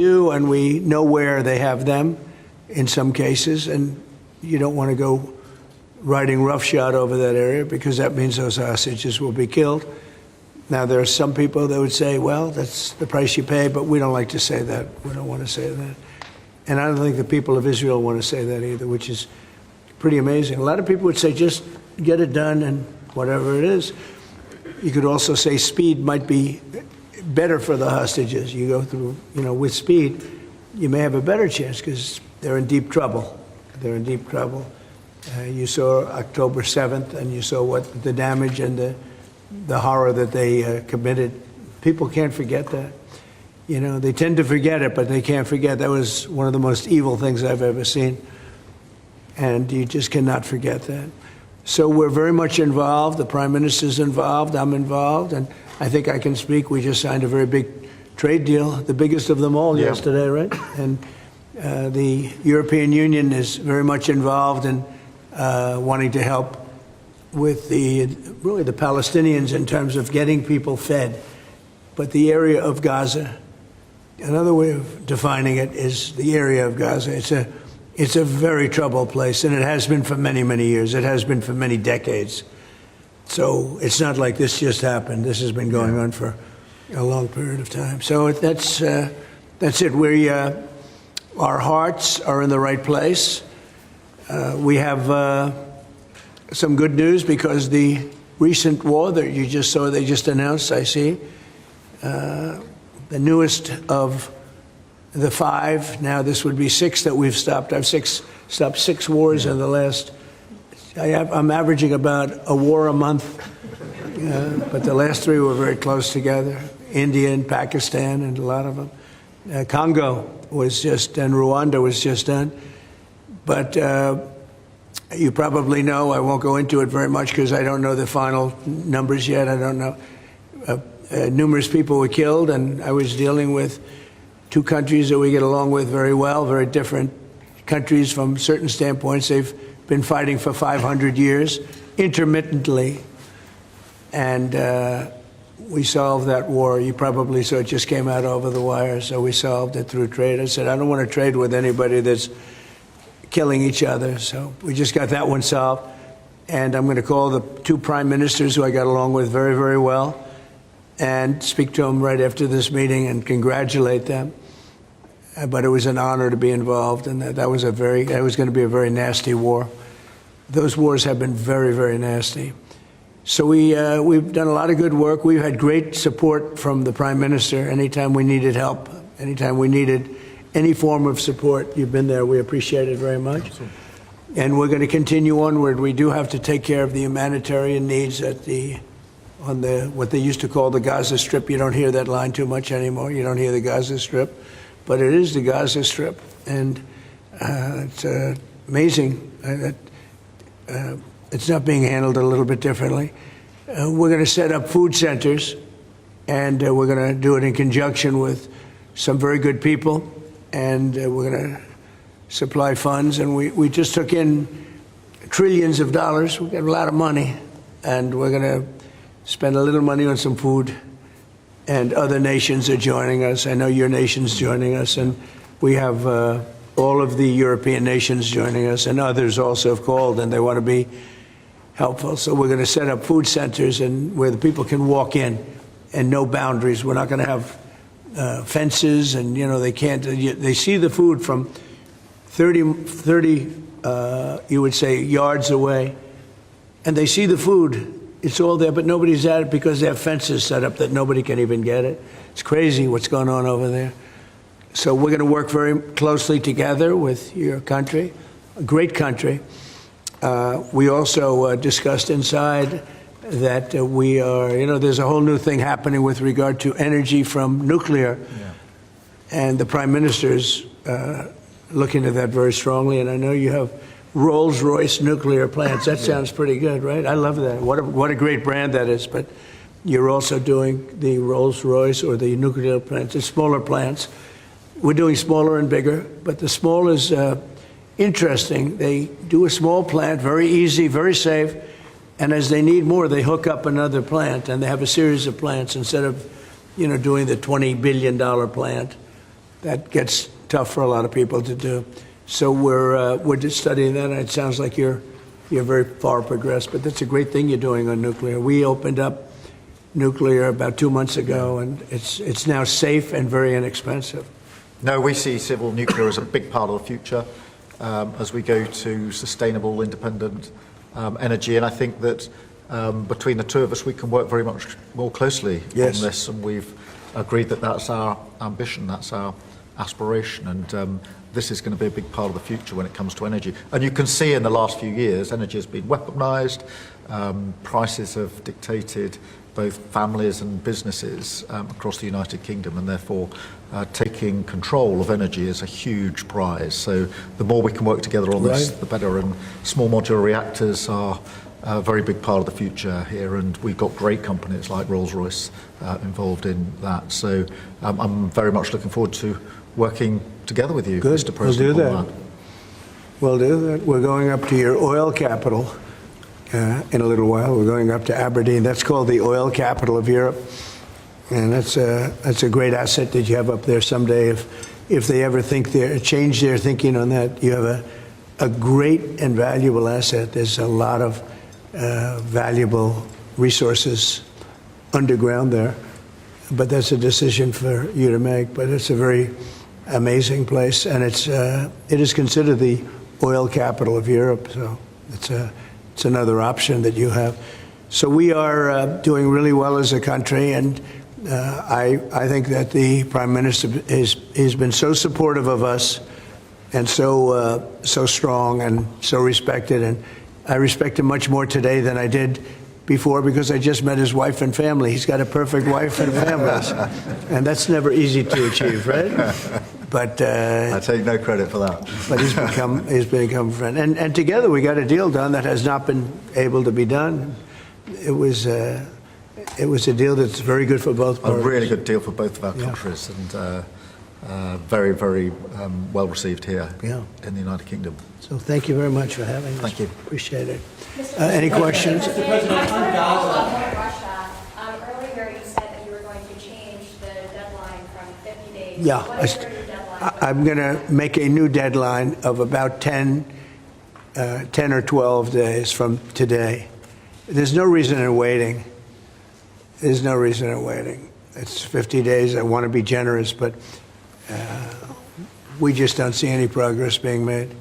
do, and we know where they have them in some cases, and you don't want to go riding roughshod over that area because that means those hostages will be killed. Now, there are some people that would say, well, that's the price you pay, but we don't like to say that. We don't want to say that. And I don't think the people of Israel want to say that either, which is pretty amazing. A lot of people would say, just get it done and whatever it is. You could also say speed might be better for the hostages. You go through, with speed, you may have a better chance because they're in deep trouble. They're in deep trouble. You saw October 7th, and you saw what the damage and the horror that they committed. People can't forget that. They tend to forget it, but they can't forget. That was one of the most evil things I've ever seen. And you just cannot forget that. So we're very much involved. The Prime Minister's involved. I'm involved. And I think I can speak. We just signed a very big trade deal, the biggest of them all yesterday, right? And the European Union is very much involved in wanting to help with really the Palestinians in terms of getting people fed. But the area of Gaza, another way of defining it is the area of Gaza. It's a very troubled place, and it has been for many, many years. It has been for many decades. So it's not like this just happened. This has been going on for a long period of time. So that's it. Our hearts are in the right place. We have some good news because the recent war that you just saw, they just announced, I see, the newest of the 5, now this would be 6 that we've stopped. I've stopped 6 wars in the last, I'm averaging about a war a month, but the last 3 were very close together. India and Pakistan and a lot of them. Congo was just, and Rwanda was just done. But you probably know, I won't go into it very much because I don't know the final numbers yet. I don't know. Numerous people were killed, and I was dealing with 2 countries that we get along with very well, very different countries from certain standpoints. They've been fighting for 500 years, intermittently, and we solved that war. You probably saw it just came out over the wire, so we solved it through trade. I said, I don't want to trade with anybody that's killing each other, so we just got that one solved. And I'm going to call the 2 prime ministers who I got along with very, very well and speak to them right after this meeting and congratulate them. But it was an honor to be involved, and that was going to be a very nasty war. Those wars have been very, very nasty. So we've done a lot of good work. We've had great support from the Prime Minister anytime we needed help, anytime we needed any form of support. You've been there. We appreciate it very much. Absolutely. And we're going to continue onward. We do have to take care of the humanitarian needs on what they used to call the Gaza Strip. You don't hear that line too much anymore. You don't hear the Gaza Strip. But it is the Gaza Strip, and it's amazing that it's not being handled a little bit differently. We're going to set up food centers, and we're going to do it in conjunction with some very good people, and we're going to supply funds. And we just took in trillions of dollars. We got a lot of money, and we're going to spend a little money on some food. And other nations are joining us. I know your nation's joining us, and we have all of the European nations joining us, and others also have called, and they want to be helpful. So we're going to set up food centers and where the people can walk in and no boundaries. We're not going to have fences, and they can't. They see the food from 30 you would say yards away, and they see the food. It's all there, but nobody's at it because they have fences set up that nobody can even get it. It's crazy what's going on over there. So we're going to work very closely together with your country, a great country. We also discussed inside that we are, there's a whole new thing happening with regard to energy from nuclear. Yeah. And the Prime Minister's looking at that very strongly, and I know you have Rolls-Royce nuclear plants. That sounds pretty good, right? I love that. What a great brand that is. But you're also doing the Rolls-Royce or the nuclear plants, the smaller plants. We're doing smaller and bigger, but the small is interesting. They do a small plant, very easy, very safe, and as they need more, they hook up another plant, and they have a series of plants instead of, doing the $20 billion plant. that gets tough for a lot of people to do. So we're just studying that, and it sounds like you're very far progressed. But that's a great thing you're doing on nuclear. We opened up nuclear about 2 months ago, and it's now safe and very inexpensive. No, we see civil nuclear as a big part of the future as we go to sustainable, independent energy. And I think that between the two of us, we can work very much more closely on this. And we've agreed that that's our ambition, that's our aspiration. And this is going to be a big part of the future when it comes to energy. And you can see in the last few years, energy has been weaponized. Prices have dictated both families and businesses across the United Kingdom, and therefore taking control of energy is a huge prize. So the more we can work together on this, the better. And small modular reactors are a very big part of the future here, and we've got great companies like Rolls-Royce involved in that. So I'm very much looking forward to working together with you, Mr. President. We'll do that. We'll do that. We're going up to your oil capital in a little while. We're going up to Aberdeen. That's called the oil capital of Europe, and that's a great asset that you have up there someday. If they ever change their thinking on that, you have a great and valuable asset. There's a lot of valuable resources underground there, but that's a decision for you to make. But it's a very amazing place, and it is considered the oil capital of Europe. So it's another option that you have. So we are doing really well as a country, and I think that the Prime Minister has been so supportive of us, and so strong and so respected. And I respect him much more today than I did before, because I just met his wife and family. He's got a perfect wife and family, and that's never easy to achieve, right? But I take no credit for that. But he's become a friend, and together we got a deal done that has not been able to be done. It was a deal that's very good for both parties. A really good deal for both of our countries, and very, very well received here in the United Kingdom. So thank you very much for having us. Thank you. Appreciate it. Any questions? Mr. President, on Gaza. Russia. Earlier you said that you were going to change the deadline from 50 days. Yeah. What is your new deadline? I'm going to make a new deadline of about 10 or 12 days from today. There's no reason in waiting. There's no reason in waiting. It's 50 days. I want to be generous, but we just don't see any progress being made.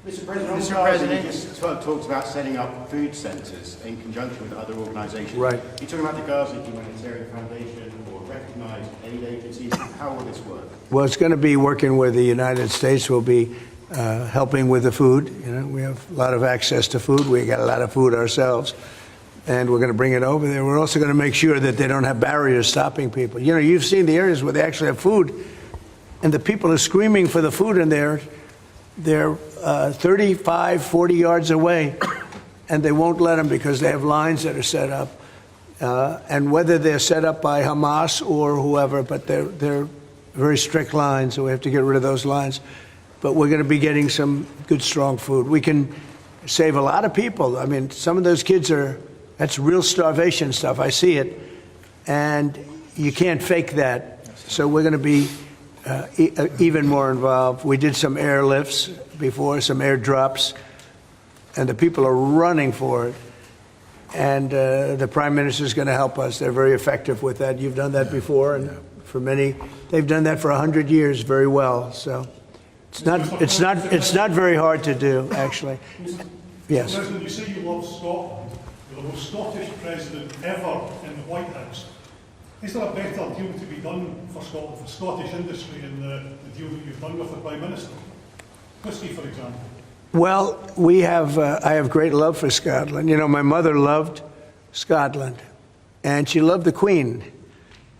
Mr. President, you just talked about setting up food centres in conjunction with other organisations. Right. You're talking about the Gaza Humanitarian Foundation or recognised aid agencies. How will this work? Well, it's going to be working with the United States. We'll be helping with the food. You know, we have a lot of access to food. We got a lot of food ourselves, and we're going to bring it over there. We're also going to make sure that they don't have barriers stopping people. You know, you've seen the areas where they actually have food, and the people are screaming for the food, and they're 35, 40 yards away, and they won't let them because they have lines that are set up. And whether they're set up by Hamas or whoever, but they're very strict lines, so we have to get rid of those lines. But we're going to be getting some good, strong food. We can save a lot of people. I mean, some of those kids that's real starvation stuff. I see it, and you can't fake that. So we're going to be even more involved. We did some airlifts before, some airdrops, and the people are running for it. And the Prime Minister is going to help us. They're very effective with that. You've done that before, and for many, they've done that for 100 years very well. So it's not very hard to do, actually. Yes. Mr. President, you say you love Scotland. You're the most Scottish president ever in the White House. Is there a better deal to be done for Scotland, for Scottish industry, in the deal that you've done with the Prime Minister? Whisky, for example. Well, I have great love for Scotland. You know, my mother loved Scotland, and she loved the Queen.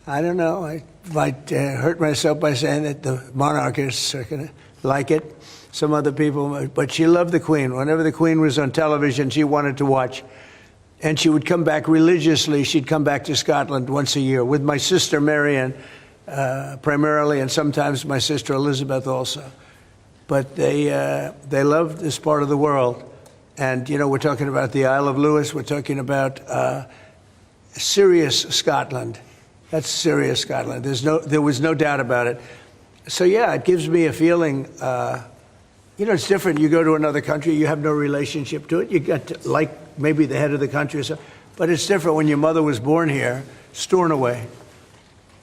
I don't know, I might hurt myself by saying that the monarchists are going to like it, some other people, but she loved the Queen. Whenever the Queen was on television, she wanted to watch. And she would come back religiously. She'd come back to Scotland once a year with my sister Marion, primarily, and sometimes my sister Elizabeth also. But they loved this part of the world. And, you know, we're talking about the Isle of Lewis. We're talking about serious Scotland. That's serious Scotland. There was no doubt about it. So yeah, it gives me a feeling, you know, it's different. You go to another country, you have no relationship to it. You get to like maybe the head of the country or something. But it's different when your mother was born here, Stornoway,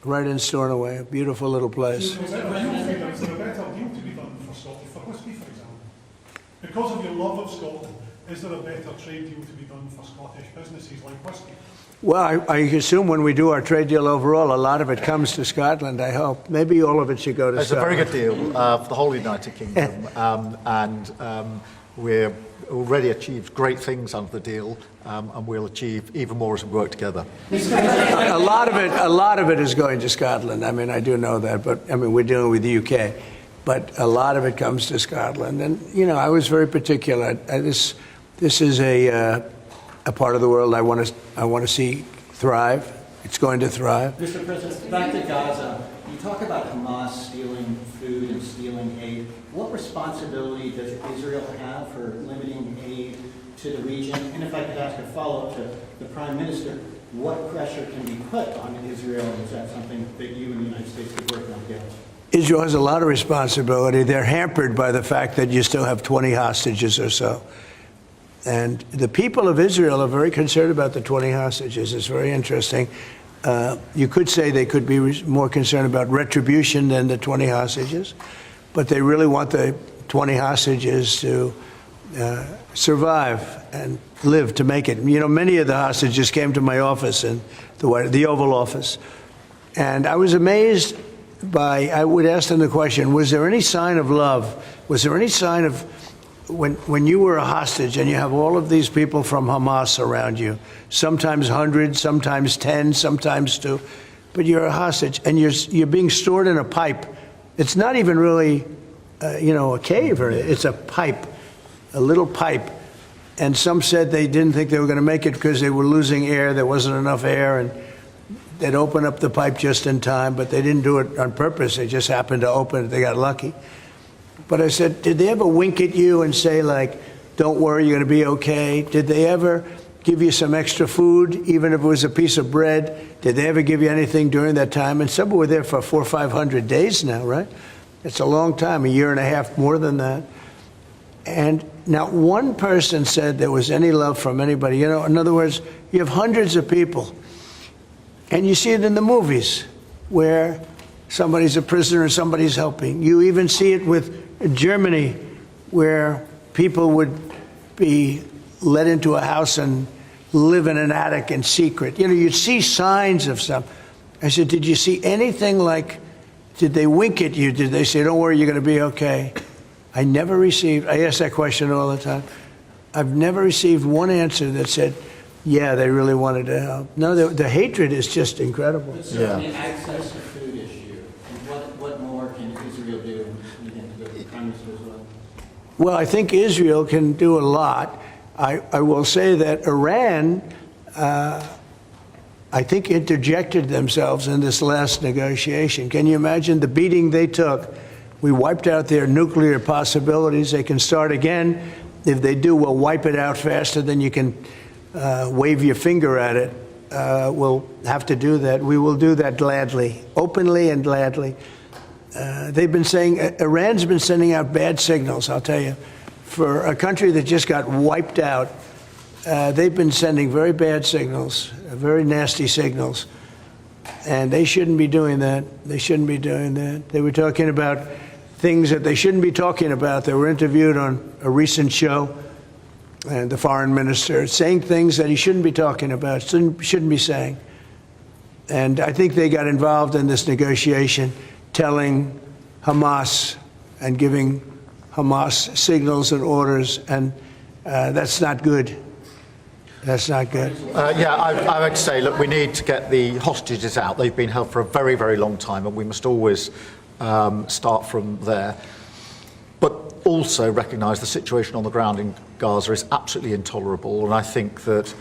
right in Stornoway, a beautiful little place. Is there a better deal to be done for Scotland, for whisky, for example? Because of your love of Scotland, is there a better trade deal to be done for Scottish businesses like whisky? Well, I assume when we do our trade deal overall, a lot of it comes to Scotland, I hope. Maybe all of it should go to It's Scotland. a very good deal for the whole United Kingdom, we're already achieved great things under the deal, and we'll achieve even more as we work together. A lot of it is going to Scotland. I mean, I do know that, but I mean, we're dealing with the UK, but a lot of it comes to Scotland. And you know, I was very particular. This is a part of the world I want to see thrive. It's going to thrive. Mr. President, back to Gaza. You talk about Hamas stealing food and stealing aid. What responsibility does Israel have for limiting aid to the region? And if I could ask a follow-up to the Prime Minister, what pressure can be put on Israel? Is that something that you and the United States could work on together? Israel has a lot of responsibility. They're hampered by the fact that you still have 20 hostages or so. And the people of Israel are very concerned about the 20 hostages. It's very interesting. You could say they could be more concerned about retribution than the 20 hostages, but they really want the 20 hostages to survive and live to make it. You know, many of the hostages came to my office in the Oval Office, and I was amazed by, I would ask them the question, was there any sign of love? Was there any sign of, when you were a hostage and you have all of these people from Hamas around you, sometimes 100, sometimes 10, sometimes 2, but you're a hostage and you're being stored in a pipe. It's not even really, you know, a cave or anything. It's a pipe, a little pipe. And some said they didn't think they were going to make it because they were losing air. There wasn't enough air, and they'd open up the pipe just in time, but they didn't do it on purpose. They just happened to open it. They got lucky. But I said, did they ever wink at you and say, like, don't worry, you're going to be okay? Did they ever give you some extra food, even if it was a piece of bread? Did they ever give you anything during that time? And some were there for 400 or 500 days now, right? It's a long time, a year and a half, more than that. And not one person said there was any love from anybody. You know, in other words, you have hundreds of people, and you see it in the movies where somebody's a prisoner and somebody's helping. You even see it with Germany, where people would be let into a house and live in an attic in secret. You know, you'd see signs of stuff. I said, did you see anything like, did they wink at you? Did they say, don't worry, you're going to be okay? I never received, I ask that question all the time. I've never received one answer that said, yeah, they really wanted to help. No, the hatred is just incredible. But certainly access to food issue, and what more can Israel do? Prime Minister as well. Well, I think Israel can do a lot. I will say that Iran, I think, interjected themselves in this last negotiation. Can you imagine the beating they took? We wiped out their nuclear possibilities. They can start again. If they do, we'll wipe it out faster than you can wave your finger at it. We'll have to do that. We will do that gladly, openly and gladly. They've been saying, Iran's been sending out bad signals, I'll tell you. For a country that just got wiped out, they've been sending very bad signals, very nasty signals. And they shouldn't be doing that. They shouldn't be doing that. They were talking about things that they shouldn't be talking about. They were interviewed on a recent show, and the foreign minister saying things that he shouldn't be talking about, shouldn't be saying. And I think they got involved in this negotiation, telling Hamas and giving Hamas signals and orders, and that's not good. That's not good. I would say, look, we need to get the hostages out. They've been held for a very, very long time, and we must always start from there. But also recognise the situation on the ground in Gaza is absolutely intolerable, and I think that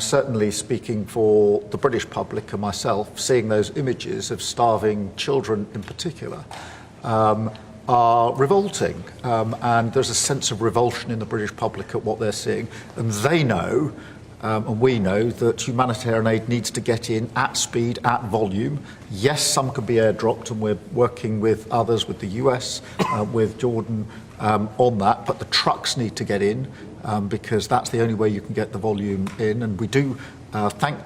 certainly speaking for the British public and myself, seeing those images of starving children in particular are revolting, and there's a sense of revulsion in the British public at what they're seeing, and they know And we know that humanitarian aid needs to get in at speed, at volume. Yes, some can be airdropped, and we're working with others, with the US, with Jordan on that, but the trucks need to get in because that's the only way you can get the volume in. And we do thank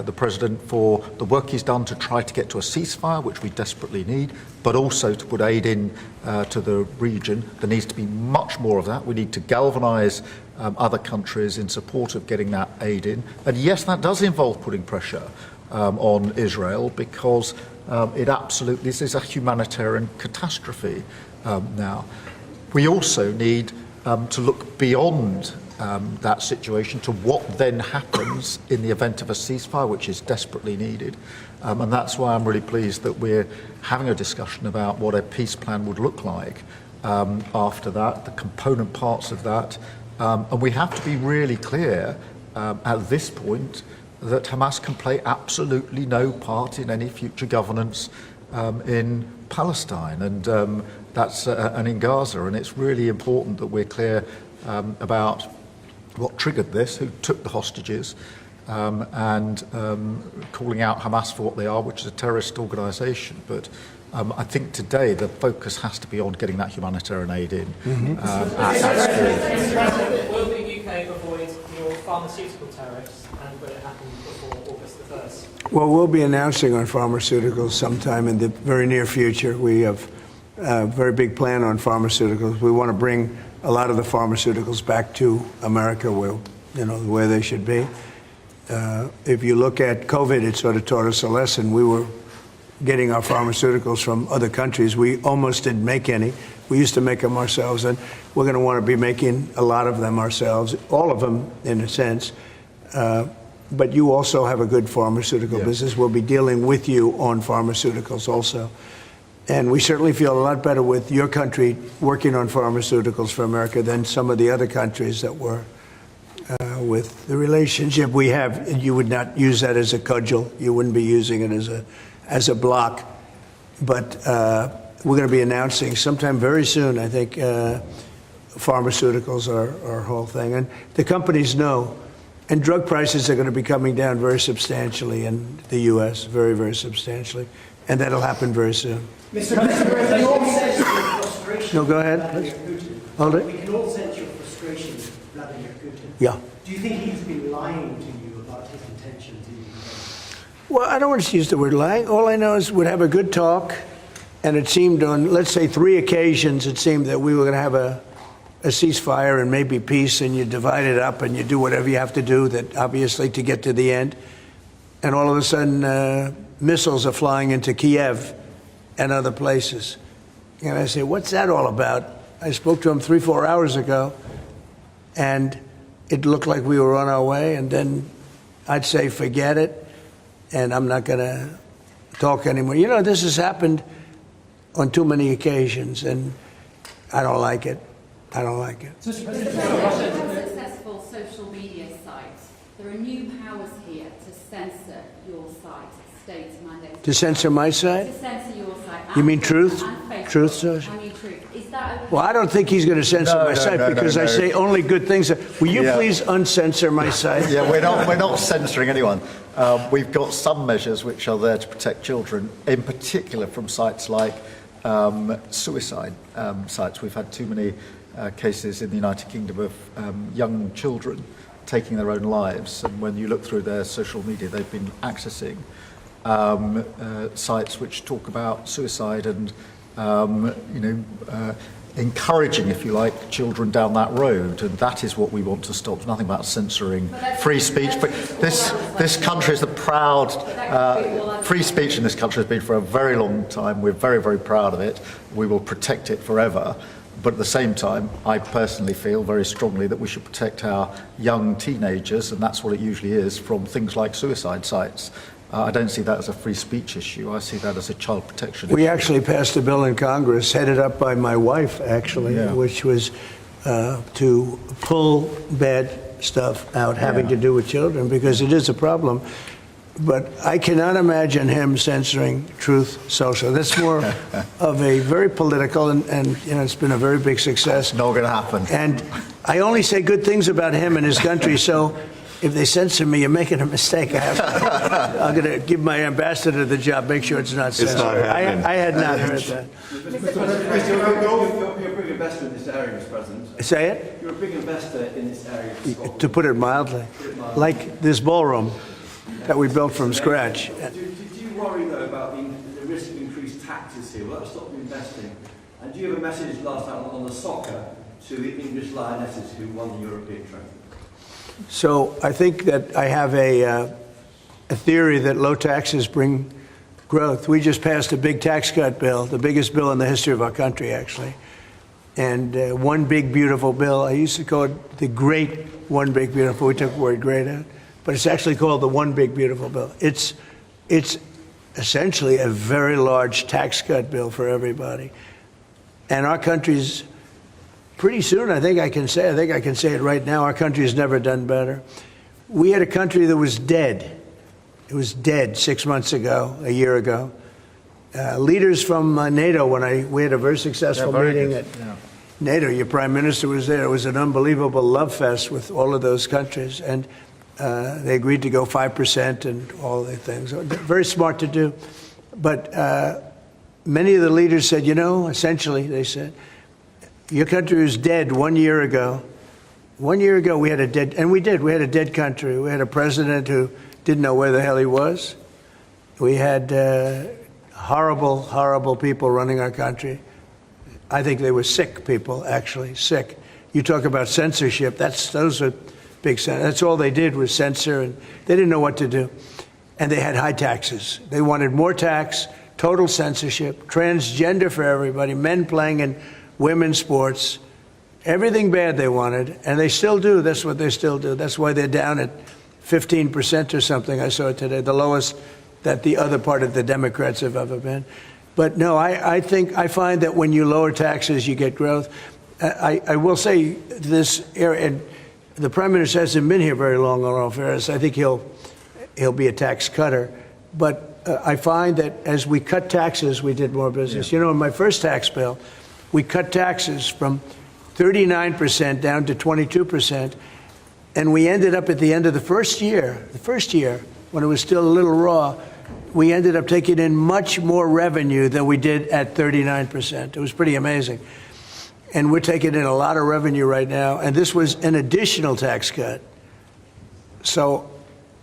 the President for the work he's done to try to get to a ceasefire, which we desperately need, but also to put aid in to the region. There needs to be much more of that. We need to galvanise other countries in support of getting that aid in. And yes, that does involve putting pressure on Israel because this is a humanitarian catastrophe now. We also need to look beyond that situation to what then happens in the event of a ceasefire, which is desperately needed. And that's why I'm really pleased that we're having a discussion about what a peace plan would look like after that, the component parts of that. And we have to be really clear at this point that Hamas can play absolutely no part in any future governance in Palestine and and in Gaza. And it's really important that we're clear about what triggered this, who took the hostages, and calling out Hamas for what they are, which is a terrorist organisation. But I think today the focus has to be on getting that humanitarian aid in. Will the UK avoid your pharmaceutical tariffs, and will it happen before August the 1st? Well, we'll be announcing on pharmaceuticals sometime in the very near future. We have a very big plan on pharmaceuticals. We want to bring a lot of the pharmaceuticals back to America where they should be. If you look at COVID, it sort of taught us a lesson. We were getting our pharmaceuticals from other countries. We almost didn't make any. We used to make them ourselves, and we're going to want to be making a lot of them ourselves, all of them in a sense. But you also have a good pharmaceutical business. We'll be dealing with you on pharmaceuticals also. And we certainly feel a lot better with your country working on pharmaceuticals for America than some of the other countries that were with the relationship we have. You would not use that as a cudgel. You wouldn't be using it as a block. But we're going to be announcing sometime very soon, I think, pharmaceuticals are our whole thing. And the companies know. And drug prices are going to be coming down very substantially in the U.S., very, very substantially. And that'll happen very soon. Mr. President, we all sense your frustration. No, go ahead, Vladimir please. Putin. Hold it. We can all sense your frustration with Vladimir Putin. Yeah. Do you think he's been lying to you about his intentions in Ukraine? Well, I don't want to use the word lying. All I know is we'd have a good talk, and it seemed on, let's say, 3 occasions, it seemed that we were going to have a ceasefire and maybe peace, and you divide it up and you do whatever you have to do, that obviously to get to the end. And all of a sudden, missiles are flying into Kiev and other places. And I say, what's that all about? I spoke to him 3-4 hours ago, and it looked like we were on our way, and then I'd say, forget it, and I'm not going to talk anymore. You know, this has happened on too many occasions, and I don't like it. I don't like it. Mr. President, how successful social media sites? There are new powers here to censor your site, states mandate. To censor my site? To censor your site. You mean Truth? Truth Social? I mean Truth. Is that okay? Well, I don't think he's going to censor my site because I say only good things. Will you please uncensor my site? Yeah, we're not censoring anyone. We've got some measures which are there to protect children, in particular from sites like suicide sites. We've had too many cases in the United Kingdom of young children taking their own lives, and when you look through their social media, they've been accessing sites which talk about suicide and encouraging, if you like, children down that road, and that is what we want to stop. Nothing about censoring free speech. But this country is the proud free speech in this country has been for a very long time. We're very, very proud of it. We will protect it forever. But at the same time, I personally feel very strongly that we should protect our young teenagers, and that's what it usually is, from things like suicide sites. I don't see that as a free speech issue. I see that as a child protection issue. We actually passed a bill in Congress, headed up by my wife, actually, which was to pull bad stuff out having to do with children, because it is a problem. But I cannot imagine him censoring Truth Social. That's more of a very political, and it's been a very big success. Not going to happen. And I only say good things about him and his country, so if they censor me, you're making a mistake. I'm going to give my ambassador the job, make sure it's not censored. not happening. I had not heard that. You're a big investor in this area, Mr. President. Say it? You're a big investor in this area. To put it mildly. Like this ballroom that we built from scratch. Do you worry, though, about the risk of increased taxes here? Will that stop you investing? And do you have a message last night on the soccer to the English Lionesses who won the European trophy? So I think that I have a theory that low taxes bring growth. We just passed a big tax cut bill, the biggest bill in the history of our country, actually. And one big, beautiful bill. I used to call it the great one big, beautiful. We took the word great out. But it's actually called the one big, beautiful bill. It's essentially a very large tax cut bill for everybody. And our country's pretty soon, I think I can say it right now, our country has never done better. We had a country that was dead. It was dead 6 months ago, a year ago. Leaders from NATO, we had a very successful meeting at NATO. Your prime minister was there. It was an unbelievable love fest with all of those countries. And they agreed to go 5% and all the things. Very smart to do. But many of the leaders said, essentially, they said, your country was dead 1 year ago. 1 year ago, we had a dead, and we did. We had a dead country. We had a president who didn't know where the hell he was. We had horrible, horrible people running our country. I think they were sick people, actually, sick. You talk about censorship. Those are big. That's all they did was censor, and they didn't know what to do. And they had high taxes. They wanted more tax, total censorship, transgender for everybody, men playing in women's sports, everything bad they wanted, and they still do. That's what they still do. That's why they're down at 15% or something. I saw it today, the lowest that the other part of the Democrats have ever been. But no, I find that when you lower taxes, you get growth. I will say this area, and the Prime Minister hasn't been here very long on all fairness. I think he'll be a tax cutter. But I find that as we cut taxes, we did more business. Yeah. In my first tax bill, we cut taxes from 39% down to 22%. And we ended up at the end of the first year, when it was still a little raw, we ended up taking in much more revenue than we did at 39%. It was pretty amazing. And we're taking in a lot of revenue right now. And this was an additional tax cut. So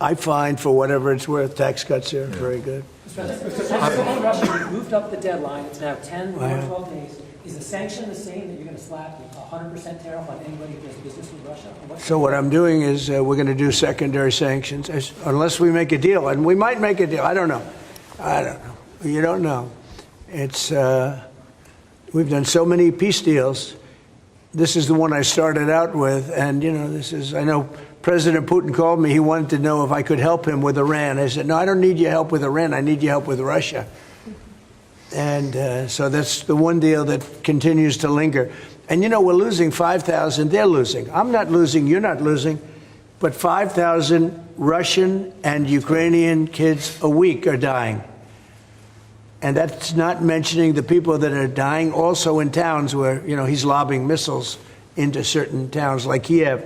I find, for whatever it's worth, tax cuts are very good. Russia moved up the deadline. It's now 10 or 12 days. Is the sanction the same, that you're going to slap a 100% tariff on anybody who does business with Russia? So what I'm doing is we're going to do secondary sanctions, unless we make a deal. And we might make a deal. I don't know. You don't know. We've done so many peace deals. This is the one I started out with. And, I know President Putin called me. He wanted to know if I could help him with Iran. I said, no, I don't need your help with Iran. I need your help with Russia. And so that's the one deal that continues to linger. And, we're losing 5,000. They're losing. I'm not losing. You're not losing. But 5,000 Russian and Ukrainian kids a week are dying. And that's not mentioning the people that are dying also in towns where, he's lobbing missiles into certain towns like Kiev.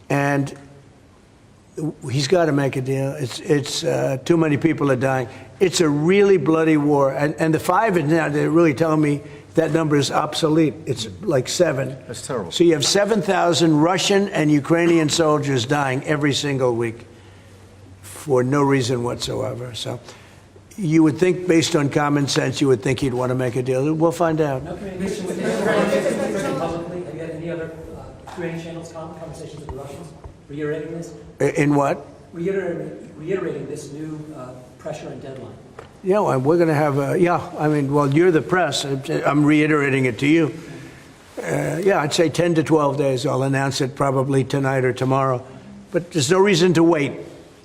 And he's got to make a deal. It's too many people are dying. It's a really bloody war. And the 5 is now, they're really telling me that number is obsolete. It's like 7. That's terrible. So you have 7,000 Russian and Ukrainian soldiers dying every single week for no reason whatsoever. So you would think, based on common sense, you would think he'd want to make a deal. We'll find out. No communication with publicly. Have you had any other Ukrainian channels conversations with the Russians reiterating this? In what? Reiterating this new pressure and deadline. Yeah, we're going to have you're the press. I'm reiterating it to you. I'd say 10 to 12 days. I'll announce it probably tonight or tomorrow. But there's no reason to wait.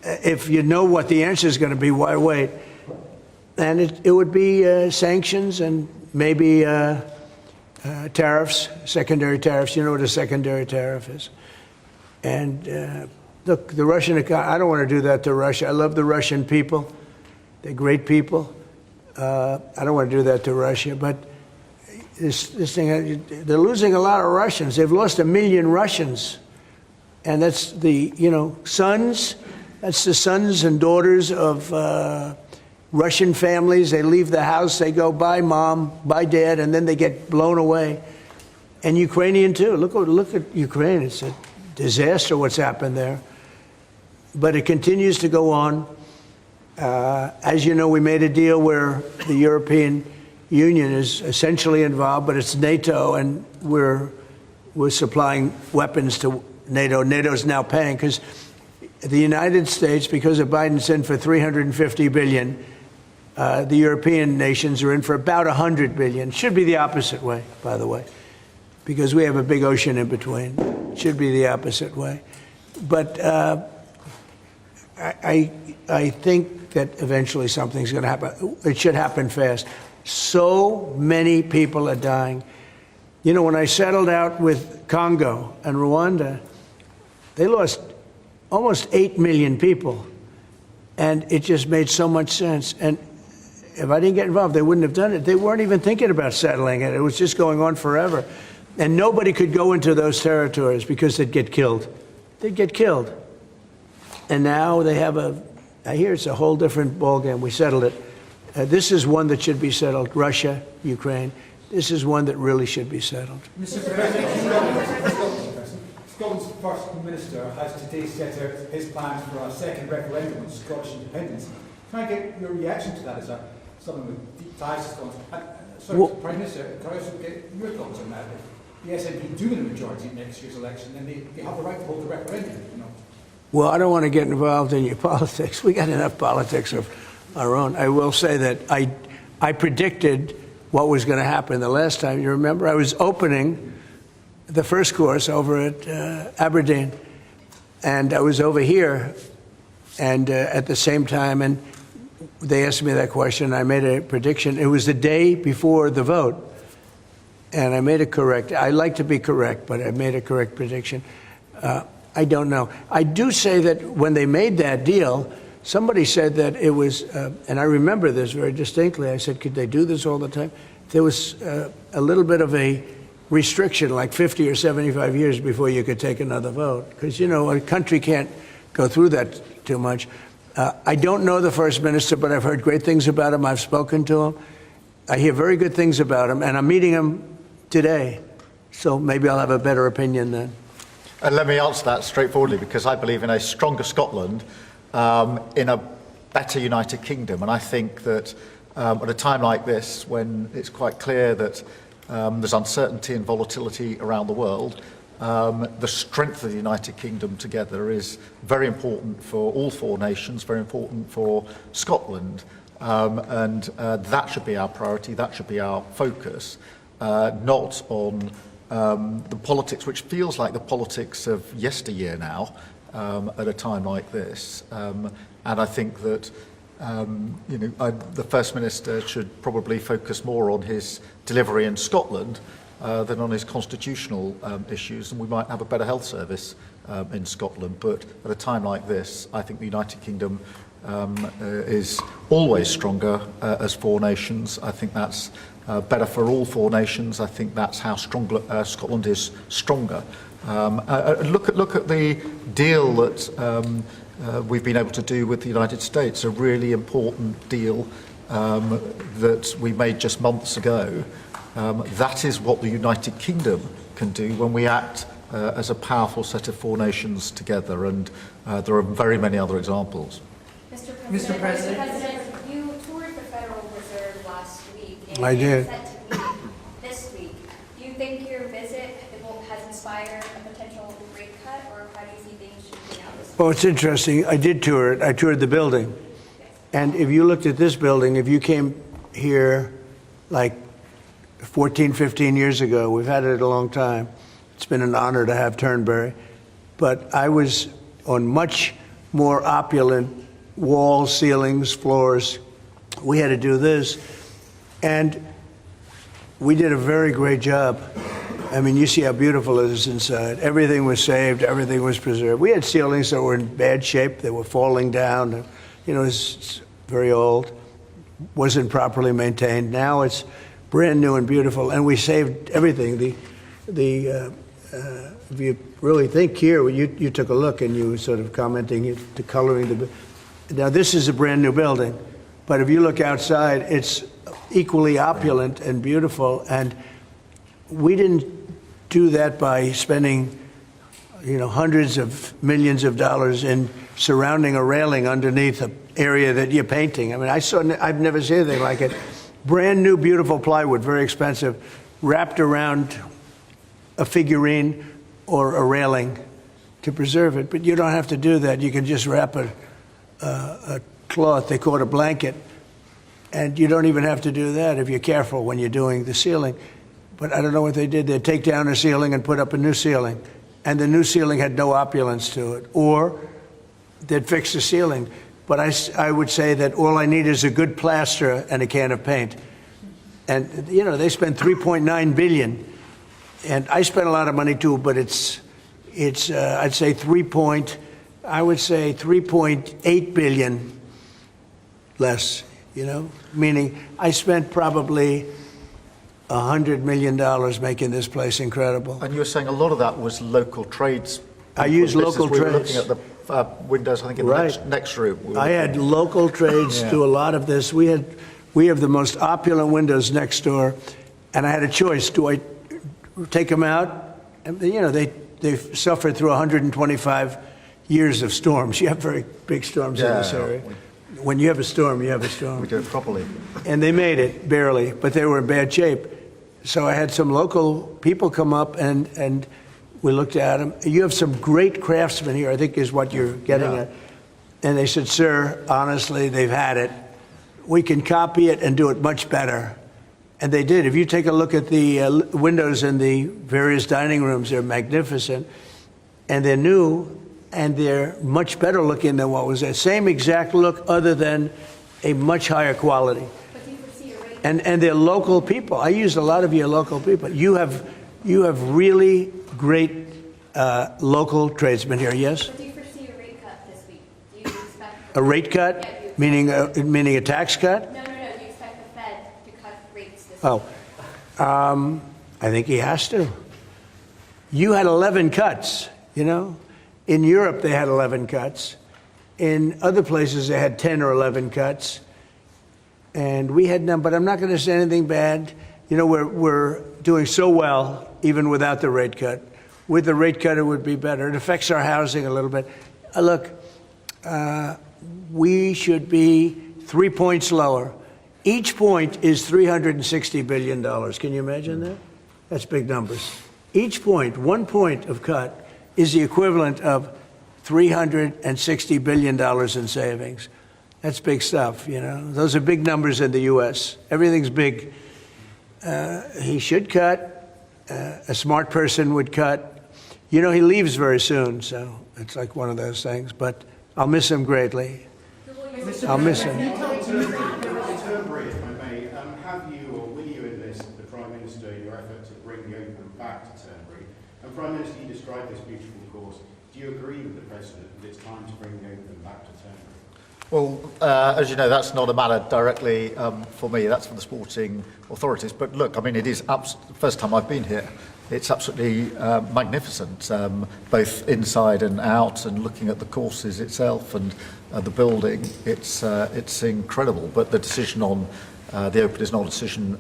If you know what the answer is going to be, why wait? And it would be sanctions and maybe tariffs, secondary tariffs. You know what a secondary tariff is. And look, the Russian economy, I don't want to do that to Russia. I love the Russian people. They're great people. I don't want to do that to Russia. But this thing, they're losing a lot of Russians. They've lost 1 million Russians And that's the, sons, that's the sons and daughters of Russian families. They leave the house, they go, bye mom, bye dad, and then they get blown away. And Ukrainian too. Look at Ukraine. It's a disaster what's happened there. But it continues to go on. As you know, we made a deal where the European Union is essentially involved, but it's NATO, and we're supplying weapons to NATO. NATO's now paying because the United States, because of Biden's in for $350 billion, the European nations are in for about $100 billion. Should be the opposite way, by the way, because we have a big ocean in between. Should be the opposite way. But I think that eventually something's going to happen. It should happen fast. So many people are dying. When I settled out with Congo and Rwanda, they lost almost 8 million people. And it just made so much sense. And if I didn't get involved, they wouldn't have done it. They weren't even thinking about settling it. It was just going on forever. And nobody could go into those territories because they'd get killed. They'd get killed. And now they have I hear it's a whole different ballgame. We settled it. This is one that should be settled. Russia, Ukraine. This is one that really should be settled. Mr. President, Scotland's First Minister has today set out his plans for a second referendum on Scottish independence. Can I get your reaction to that as someone with deep ties to Scotland? Prime Minister, can I also get your thoughts on that? If the SNP do win a majority in next year's election, then they have the right to hold the referendum, Well, I don't want to get involved in your politics. We got enough politics of our own. I will say that I predicted what was going to happen the last time. You remember, I was opening the first course over at Aberdeen, and I was over here, and at the same time, and they asked me that question. I made a prediction. It was the day before the vote, and I made it correct. I like to be correct, but I made a correct prediction. I don't know. I do say that when they made that deal, somebody said that it was, and I remember this very distinctly. I said, could they do this all the time? There was a little bit of a restriction, like 50 or 75 years before you could take another vote. Because, a country can't go through that too much. I don't know the First Minister, but I've heard great things about him. I've spoken to him. I hear very good things about him, and I'm meeting him today. So maybe I'll have a better opinion then. And let me answer that straightforwardly, because I believe in a stronger Scotland, in a better United Kingdom. And I think that at a time like this, when it's quite clear that there's uncertainty and volatility around the world, the strength of the United Kingdom together is very important for all four nations, very important for Scotland. And that should be our priority, that should be our focus, not on the politics, which feels like the politics of yesteryear now, at a time like this. And I think that the First Minister should probably focus more on his delivery in Scotland than on his constitutional issues, and we might have a better health service in Scotland. But at a time like this, I think the United Kingdom is always stronger as four nations. I think that's better for all four nations. I think that's how Scotland is stronger. Look at the deal that we've been able to do with the United States, a really important deal that we made just months ago. That is what the United Kingdom can do when we act as a powerful set of four nations together, and there are very many other examples. Mr. President, you toured the Federal Reserve last week. And I did. Set to meet this week. Do you think your visit has inspired a potential rate cut, or how do you see things shaping out this week? Well, it's interesting. I did tour it. I toured the building. And if you looked at this building, if you came here like 14, 15 years ago, we've had it a long time. It's been an honor to have Turnberry. But I was on much more opulent walls, ceilings, floors. We had to do this. And we did a very great job. I mean, you see how beautiful it is inside. Everything was saved. Everything was preserved. We had ceilings that were in bad shape. They were falling down. It's very old. Wasn't properly maintained. Now it's brand new and beautiful. And we saved everything. The if you really think here, you took a look and you were sort of commenting the coloring. Now, this is a brand new building, but if you look outside, it's equally opulent and beautiful. And we didn't do that by spending, hundreds of millions of dollars in surrounding a railing underneath an area that you're painting. I mean, I've never seen anything like it. Brand new, beautiful plywood, very expensive, wrapped around a figurine or a railing to preserve it. But you don't have to do that. You can just wrap a cloth, they call it a blanket, and you don't even have to do that if you're careful when you're doing the ceiling. But I don't know what they did. They'd take down a ceiling and put up a new ceiling, and the new ceiling had no opulence to it. Or they'd fix the ceiling. But I would say that all I need is a good plaster and a can of paint. And, they spent $3.9 billion. And I spent a lot of money too, but it's I'd say 3.8 billion less, meaning I spent probably $100 million making this place incredible. And you were saying a lot of that was local trades. I used local We were trades. looking at the windows, I think, in the next room. I had local trades do a lot of this. We have the most opulent windows next door, and I had a choice. Do I take them out? And, they've suffered through 125 years of storms. You have very big storms in this area. When you have a storm, you have a storm. We do it properly. And they made it, barely, but they were in bad shape. So I had some local people come up, and we looked at them. You have some great craftsmen here, I think is what you're getting at. And they said, sir, honestly, they've had it. We can copy it and do it much better. And they did. If you take a look at the windows in the various dining rooms, they're magnificent. And they're new, and they're much better looking than what was there. Same exact look, other than a much higher quality. But do you foresee a rate? And they're local people. I used a lot of your local people. You have really great local tradesmen here, yes? But do you foresee a rate cut this week? Do you expect A rate cut? Yeah, Meaning a tax cut? No. Do you expect the Fed to cut rates this Oh, week? I think he has to. You had 11 cuts, In Europe, they had 11 cuts. In other places, they had 10 or 11 cuts. And we had none, but I'm not going to say anything bad. We're doing so well, even without the rate cut. With the rate cut, it would be better. It affects our housing a little bit. Look, we should be 3 points lower. Each point is $360 billion. Can you imagine that? That's big numbers. Each point, 1 point of cut, is the equivalent of $360 billion in savings. That's big stuff, Those are big numbers in the U.S. Everything's big. He should cut. A smart person would cut. He leaves very soon, so it's like one of those things. But I'll miss him greatly. I'll miss him. Turnberry, if I may, have you or will you enlist the Prime Minister in your effort to bring the open back to Turnberry? And Prime Minister, you described this beautiful course. Do you agree with the President that it's time to bring the open back to Turnberry? Well, as you know, that's not a matter directly for me. That's for the sporting authorities. But look, I mean, it is the first time I've been here. It's absolutely magnificent, both inside and out, and looking at the courses itself and the building. It's incredible. But the decision on the Open is not a decision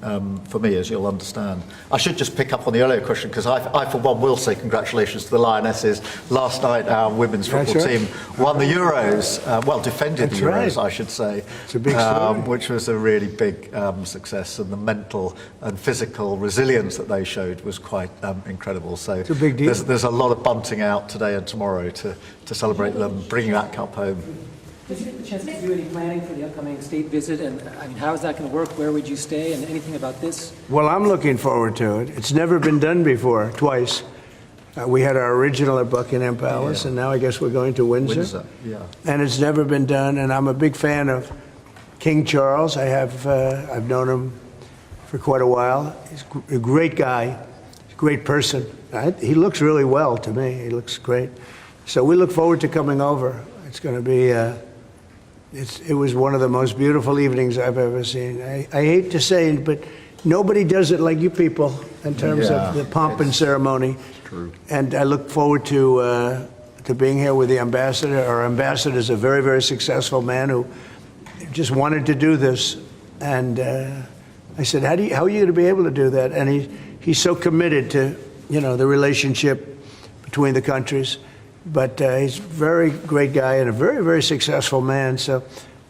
for me, as you'll understand. I should just pick up on the earlier question, because I, for one, will say congratulations to the Lionesses. Last night, our women's football team won the Euros, defended the Euros, I should say. It's a big story. Which was a really big success, and the mental and physical resilience that they showed was quite incredible. So it's a big deal. There's a lot of bunting out today and tomorrow to celebrate them bringing that cup home. Did you get the chance to do any planning for the upcoming state visit? And how is that going to work? Where would you stay? And anything about this? Well, I'm looking forward to it. It's never been done before, twice. We had our original at Buckingham Palace, and now I guess we're going to Windsor. And it's never been done, and I'm a big fan of King Charles. I've known him for quite a while. He's a great guy, a great person. He looks really well to me. He looks great. So we look forward to coming over. It's going to be... It was one of the most beautiful evenings I've ever seen. I hate to say it, but nobody does it like you people in terms of the pomp and ceremony. True. And I look forward to being here with the ambassador. Our ambassador is a very, very successful man who just wanted to do this. And I said, how are you going to be able to do that? And he's so committed to, the relationship between the countries. But he's a very great guy and a very, very successful man. So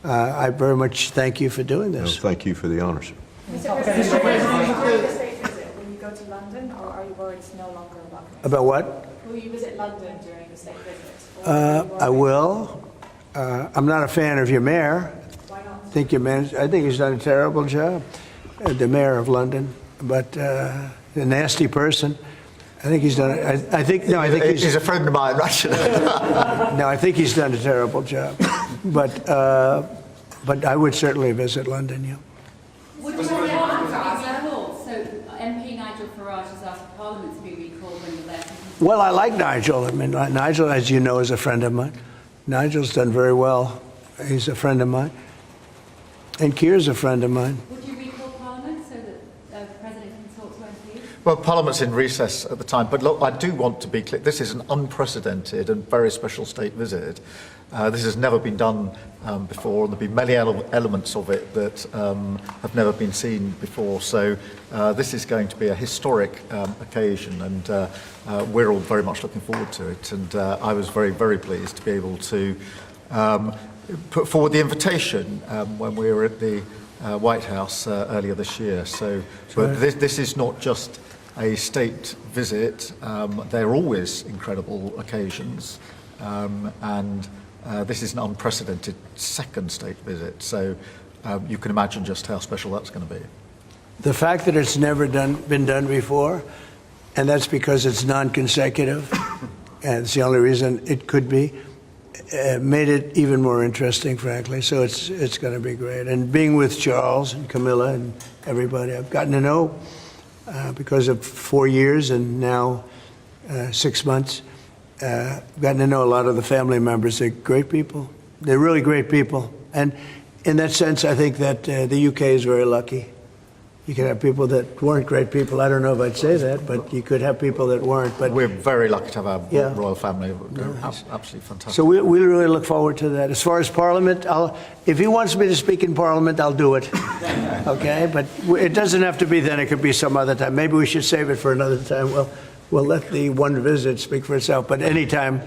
I very much thank you for doing this. Thank you for the honors. Mr. President, will you go to London, or are you worried it's no longer welcome? About what? Will you visit London during the state visit? I will. I'm not a fan of your mayor. Why not? I think he's done a terrible job, the mayor of London. But a nasty person. I think he's done. I think he's a friend of mine, actually. No, I think he's done a terrible job. But I would certainly visit London. Yeah. Would you like Gaza? So MP Nigel Farage has asked Parliament to be recalled when you're there. Well, I like Nigel. I mean, Nigel, as you know, is a friend of mine. Nigel's done very well. He's a friend of mine. And Keir's a friend of mine. Would you recall Parliament so that the President can talk to MPs? Well, Parliament's in recess at the time, but look, I do want to be clear. This is an unprecedented and very special state visit. This has never been done before, and there'll be many elements of it that have never been seen before. So this is going to be a historic occasion, and we're all very much looking forward to it. And I was very, very pleased to be able to put forward the invitation when we were at the White House earlier this year. So but this is not just a state visit. They're always incredible occasions, and this is an unprecedented second state visit. So you can imagine just how special that's going to be. The fact that it's never been done before, and that's because it's non-consecutive, and it's the only reason it could be, made it even more interesting, frankly. So it's going to be great. And being with Charles and Camilla and everybody I've gotten to know because of 4 years and now 6 months, gotten to know a lot of the family members. They're great people. They're really great people. And in that sense, I think that the UK is very lucky. You could have people that weren't great people. I don't know if I'd say that, but you could have people that weren't. But we're very lucky to have our royal family. They're absolutely fantastic. So we really look forward to that. As far as Parliament, if he wants me to speak in Parliament, I'll do it. Okay? But it doesn't have to be then. It could be some other time. Maybe we should save it for another time. We'll let the one visit speak for itself. But anytime,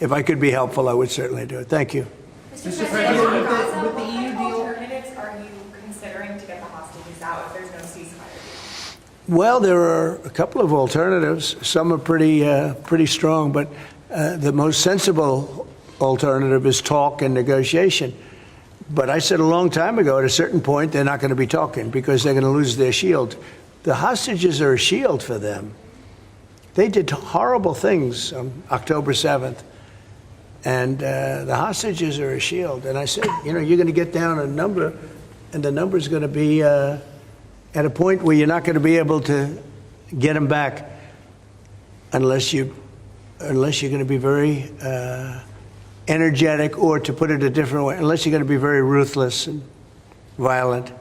if I could be helpful, I would certainly do it. Thank you. Mr. President, with the EU deal, alternatives are you considering to get the hostages out if there's no ceasefire? Well, there are a couple of alternatives. Some are pretty strong, but the most sensible alternative is talk and negotiation. But I said a long time ago, at a certain point, they're not going to be talking because they're going to lose their shield. The hostages are a shield for them. They did horrible things on October 7th, and the hostages are a shield. And I said, you're going to get down a number, and the number's going to be at a point where you're not going to be able to get them back unless you're going to be very energetic, or to put it a different way, unless you're going to be very ruthless and violent.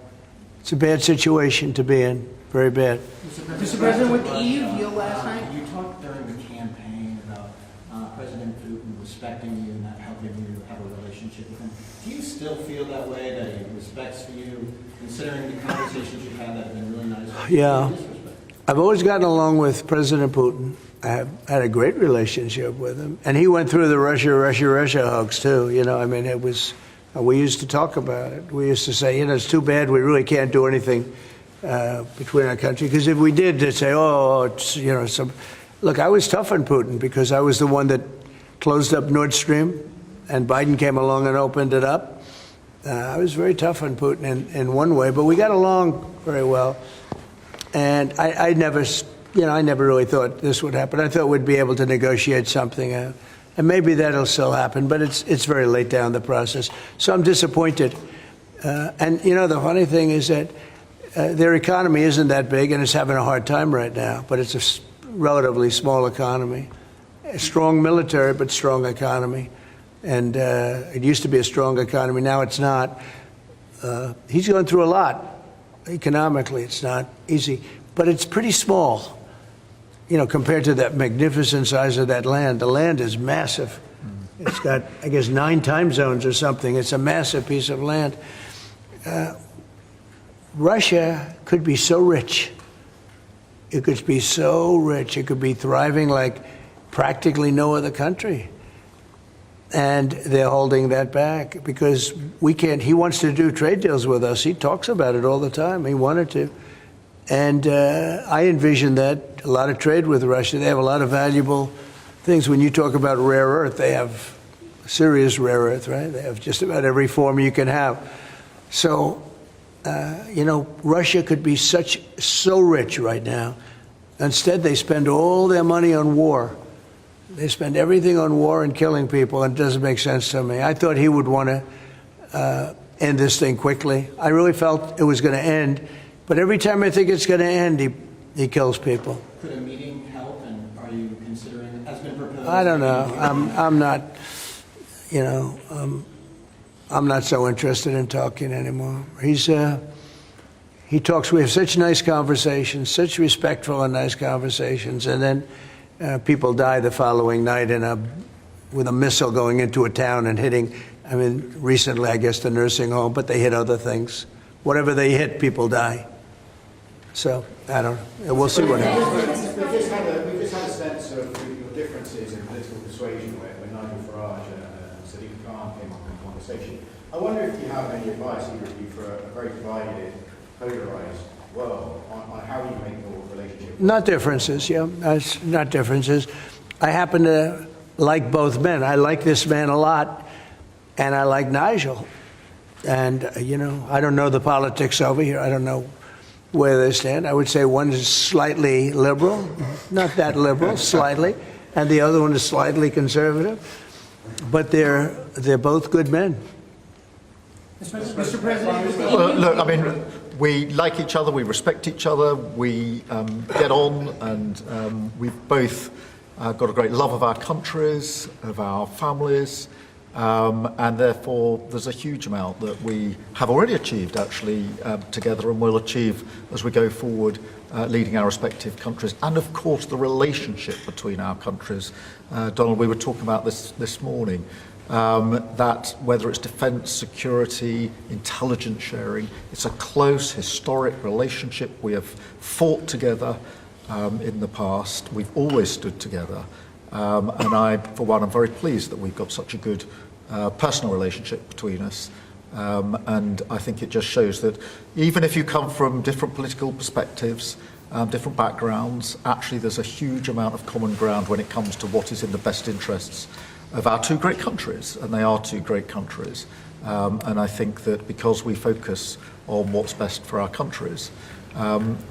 It's a bad situation to be in, very bad. Mr. President, with the EU deal last night, you talked during the campaign about President Putin respecting you and not helping you have a relationship with him. Do you still feel that way, that he respects you, considering the conversations you've had that have been really nice? Yeah. I've always gotten along with President Putin. I have had a great relationship with him. And he went through the Russia hoax, too. It was, we used to talk about it. We used to say, it's too bad we really can't do anything between our country. Because if we did, they'd say, Look, I was tough on Putin because I was the one that closed up Nord Stream, and Biden came along and opened it up. I was very tough on Putin in one way, but we got along very well. And I never really thought this would happen. I thought we'd be able to negotiate something, and maybe that'll still happen. But it's very late down the process, so I'm disappointed. And the funny thing is that their economy isn't that big, and it's having a hard time right now. But it's a relatively small economy, a strong military, but strong economy. And it used to be a strong economy. Now it's not. He's going through a lot. Economically, it's not easy, but it's pretty small, you know, compared to that magnificent size of that land. The land is massive. It's got, I guess, 9 time zones or something. It's a massive piece of land. Russia could be so rich. It could be so rich. It could be thriving like practically no other country. And they're holding that back because we can't. He wants to do trade deals with us. He talks about it all the time. He wanted to. And I envision that a lot of trade with Russia. They have a lot of valuable things. When you talk about rare earth, they have serious rare earth, right? They have just about every form you can have. So, you know, Russia could be so rich right now. Instead, they spend all their money on war. They spend everything on war and killing people, and it doesn't make sense to me. I thought he would want to end this thing quickly. I really felt it was going to end, but every time I think it's going to end, he kills people. Could a meeting help, and are you considering it? Has been proposed? I don't know. I'm not, you know, I'm not so interested in talking anymore. He talks, we have such nice conversations, such respectful and nice conversations, and then people die the following night with a missile going into a town and hitting, I mean, recently, I guess, the nursing home, but they hit other things. Whatever they hit, people die. So, I don't know. We'll see what happens. We've just had a sense of your differences in political persuasion when Nigel Farage and Sadiq Khan came up in conversation. I wonder if you have any advice, either of you, for a very divided, polarised world on how you make your relationship. Not differences, yeah. Not differences. I happen to like both men. I like this man a lot, and I like Nigel. And, you know, I don't know the politics over here. I don't know where they stand. I would say one is slightly liberal, not that liberal, slightly, and the other one is slightly conservative. But they're both good men. Mr. President. Well, look, I mean, we like each other, we respect each other, we get on, and we've both got a great love of our countries, of our families, and therefore there's a huge amount that we have already achieved, actually, together, and will achieve as we go forward, leading our respective countries, and of course the relationship between our countries. Donald, we were talking about this morning. That whether it's defence, security, intelligence sharing, it's a close historic relationship. We have fought together in the past. We've always stood together. And I, for one, am very pleased that we've got such a good personal relationship between us. And I think it just shows that even if you come from different political perspectives, different backgrounds, actually there's a huge amount of common ground when it comes to what is in the best interests of our two great countries, and they are two great countries. And I think that because we focus on what's best for our countries,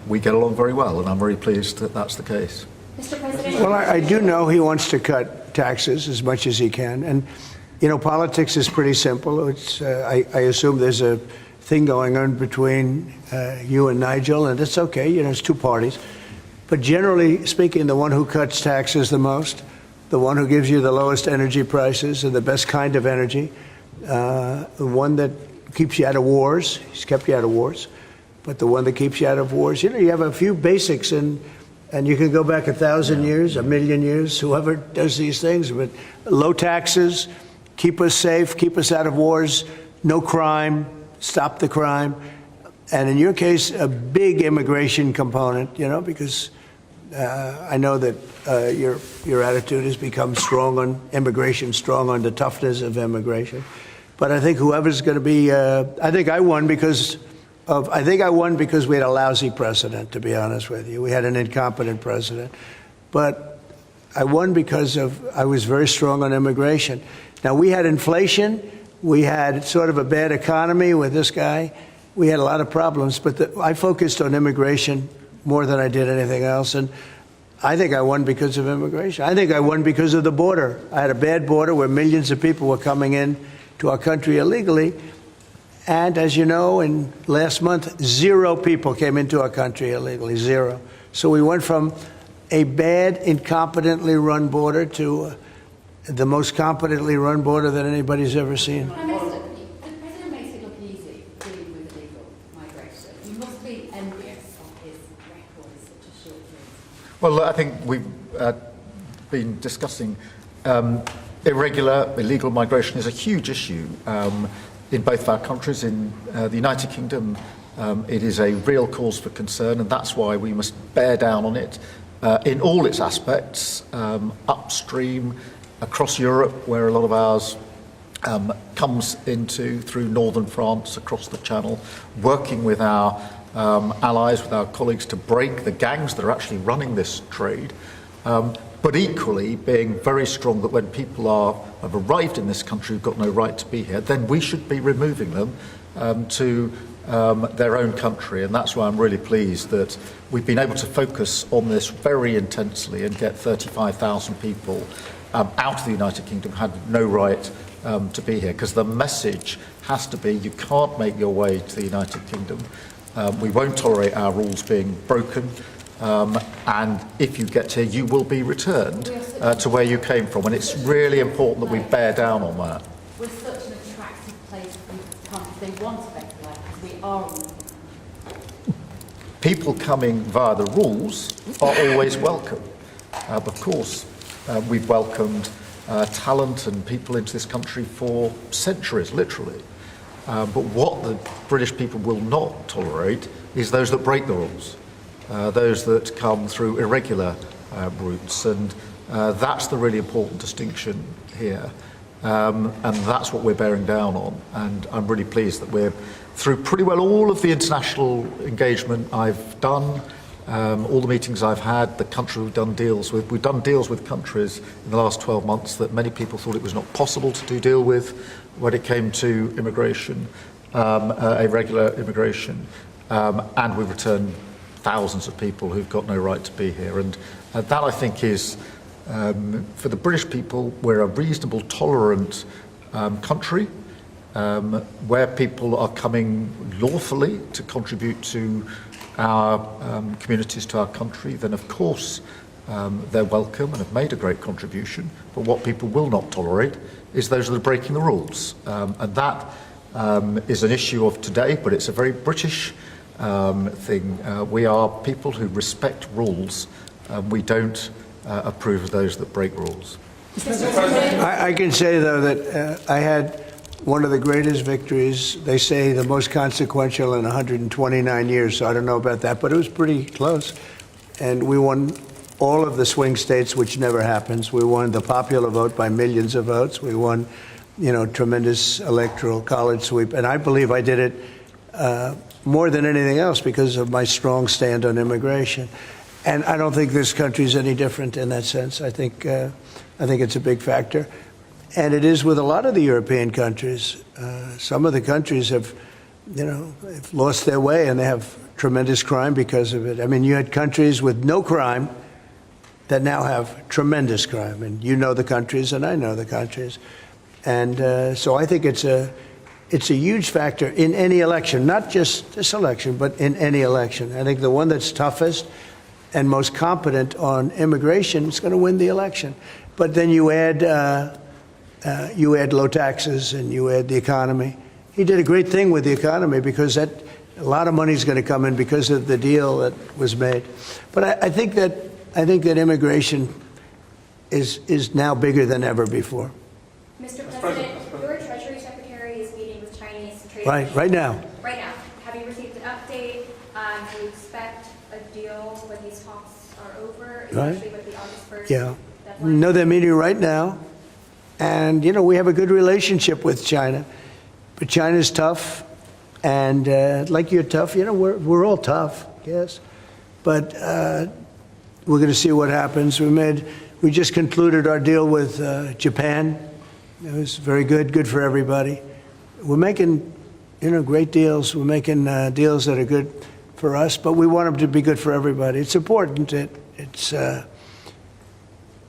we get along very well, and I'm very pleased that that's the case. Mr. President. Well, I do know he wants to cut taxes as much as he can. And, you know, politics is pretty simple. It's, I assume there's a thing going on between you and Nigel, and it's okay, you know, it's two parties. But generally speaking, the one who cuts taxes the most, the one who gives you the lowest energy prices and the best kind of energy, the one that keeps you out of wars, he's kept you out of wars, but the one that keeps you out of wars, you know, you have a few basics, and you can go back 1,000 years, 1,000,000 years, whoever does these things, but low taxes, keep us safe, keep us out of wars, no crime, stop the crime, and in your case, a big immigration component, you know, because I know that your attitude has become strong on immigration, strong on the toughness of immigration. But I think whoever's going to be, I think I won because we had a lousy president, to be honest with you. We had an incompetent president. But I won because I was very strong on immigration. Now, we had inflation. We had sort of a bad economy with this guy. We had a lot of problems, but I focused on immigration more than I did anything else. And I think I won because of immigration. I think I won because of the border. I had a bad border where millions of people were coming in to our country illegally. And as you know, in last month, 0 people came into our country illegally, 0. So we went from a bad, incompetently run border to the most competently run border that anybody's ever seen. Prime Minister, the President makes it look easy dealing with illegal migration. You must be Well, I think we've been discussing irregular, illegal migration is a huge issue in both of our countries. In the United Kingdom, it is a real cause for concern, and that's why we must bear down on it in all its aspects, upstream, across Europe, where a lot of ours comes into through northern France, across the Channel, working with our allies, with our colleagues to break the gangs that are actually running this trade. But equally being very strong that when people have arrived in this country who've got no right to be here, then we should be removing them to their own country. And that's why I'm really pleased that we've been able to focus on this very intensely and get 35,000 people out of the United Kingdom who had no right to be here. Because the message has to be, you can't make your way to the United Kingdom. We won't tolerate our rules being broken. And if you get here, you will be returned to where you came from. And it's really important that we bear down on that. We're such an attractive place for people to come if they want a better life, because we are. People coming via the rules are always welcome. Of course, we've welcomed talent and people into this country for centuries, literally. But what the British people will not tolerate is those that break the rules. Those that come through irregular routes, and that's the really important distinction here, and that's what we're bearing down on. And I'm really pleased that we're through pretty well all of the international engagement I've done, all the meetings I've had, the country we've done deals with countries in the last 12 months that many people thought it was not possible to deal with when it came to immigration, irregular immigration, and we've returned thousands of people who've got no right to be here. And that, I think, is, for the British people, we're a reasonable, tolerant country where people are coming lawfully to contribute to our communities, to our country. Then, of course, they're welcome and have made a great contribution. But what people will not tolerate is those that are breaking the rules. And that is an issue of today, but it's a very British thing. We are people who respect rules. We don't approve of those that break rules. I can say, though, that I had one of the greatest victories, they say the most consequential in 129 years, so I don't know about that, but it was pretty close. And we won all of the swing states, which never happens. We won the popular vote by millions of votes. We won, tremendous electoral college sweep. And I believe I did it more than anything else because of my strong stand on immigration. And I don't think this country is any different in that sense. I think it's a big factor. And it is with a lot of the European countries. Some of the countries have lost their way, and they have tremendous crime because of it. I mean, you had countries with no crime that now have tremendous crime. And you know the countries, and I know the countries. And so I think it's a huge factor in any election, not just this election, but in any election. I think the one that's toughest and most competent on immigration is going to win the election. But then you add low taxes and you add the economy. He did a great thing with the economy because a lot of money is going to come in because of the deal that was made. But I think that immigration is now bigger than ever before. Mr. President, your Treasury Secretary is meeting with Chinese trade Right now. Right now. Have you received an update? Do you expect a deal when these talks are over, especially with the August 1st deadline? No, they're meeting right now. And, we have a good relationship with China. But China's tough. And like you're tough, we're all tough, yes. But we're going to see what happens. We just concluded our deal with Japan. It was very good for everybody. We're making, great deals. We're making deals that are good for us, but we want them to be good for everybody. It's important. It's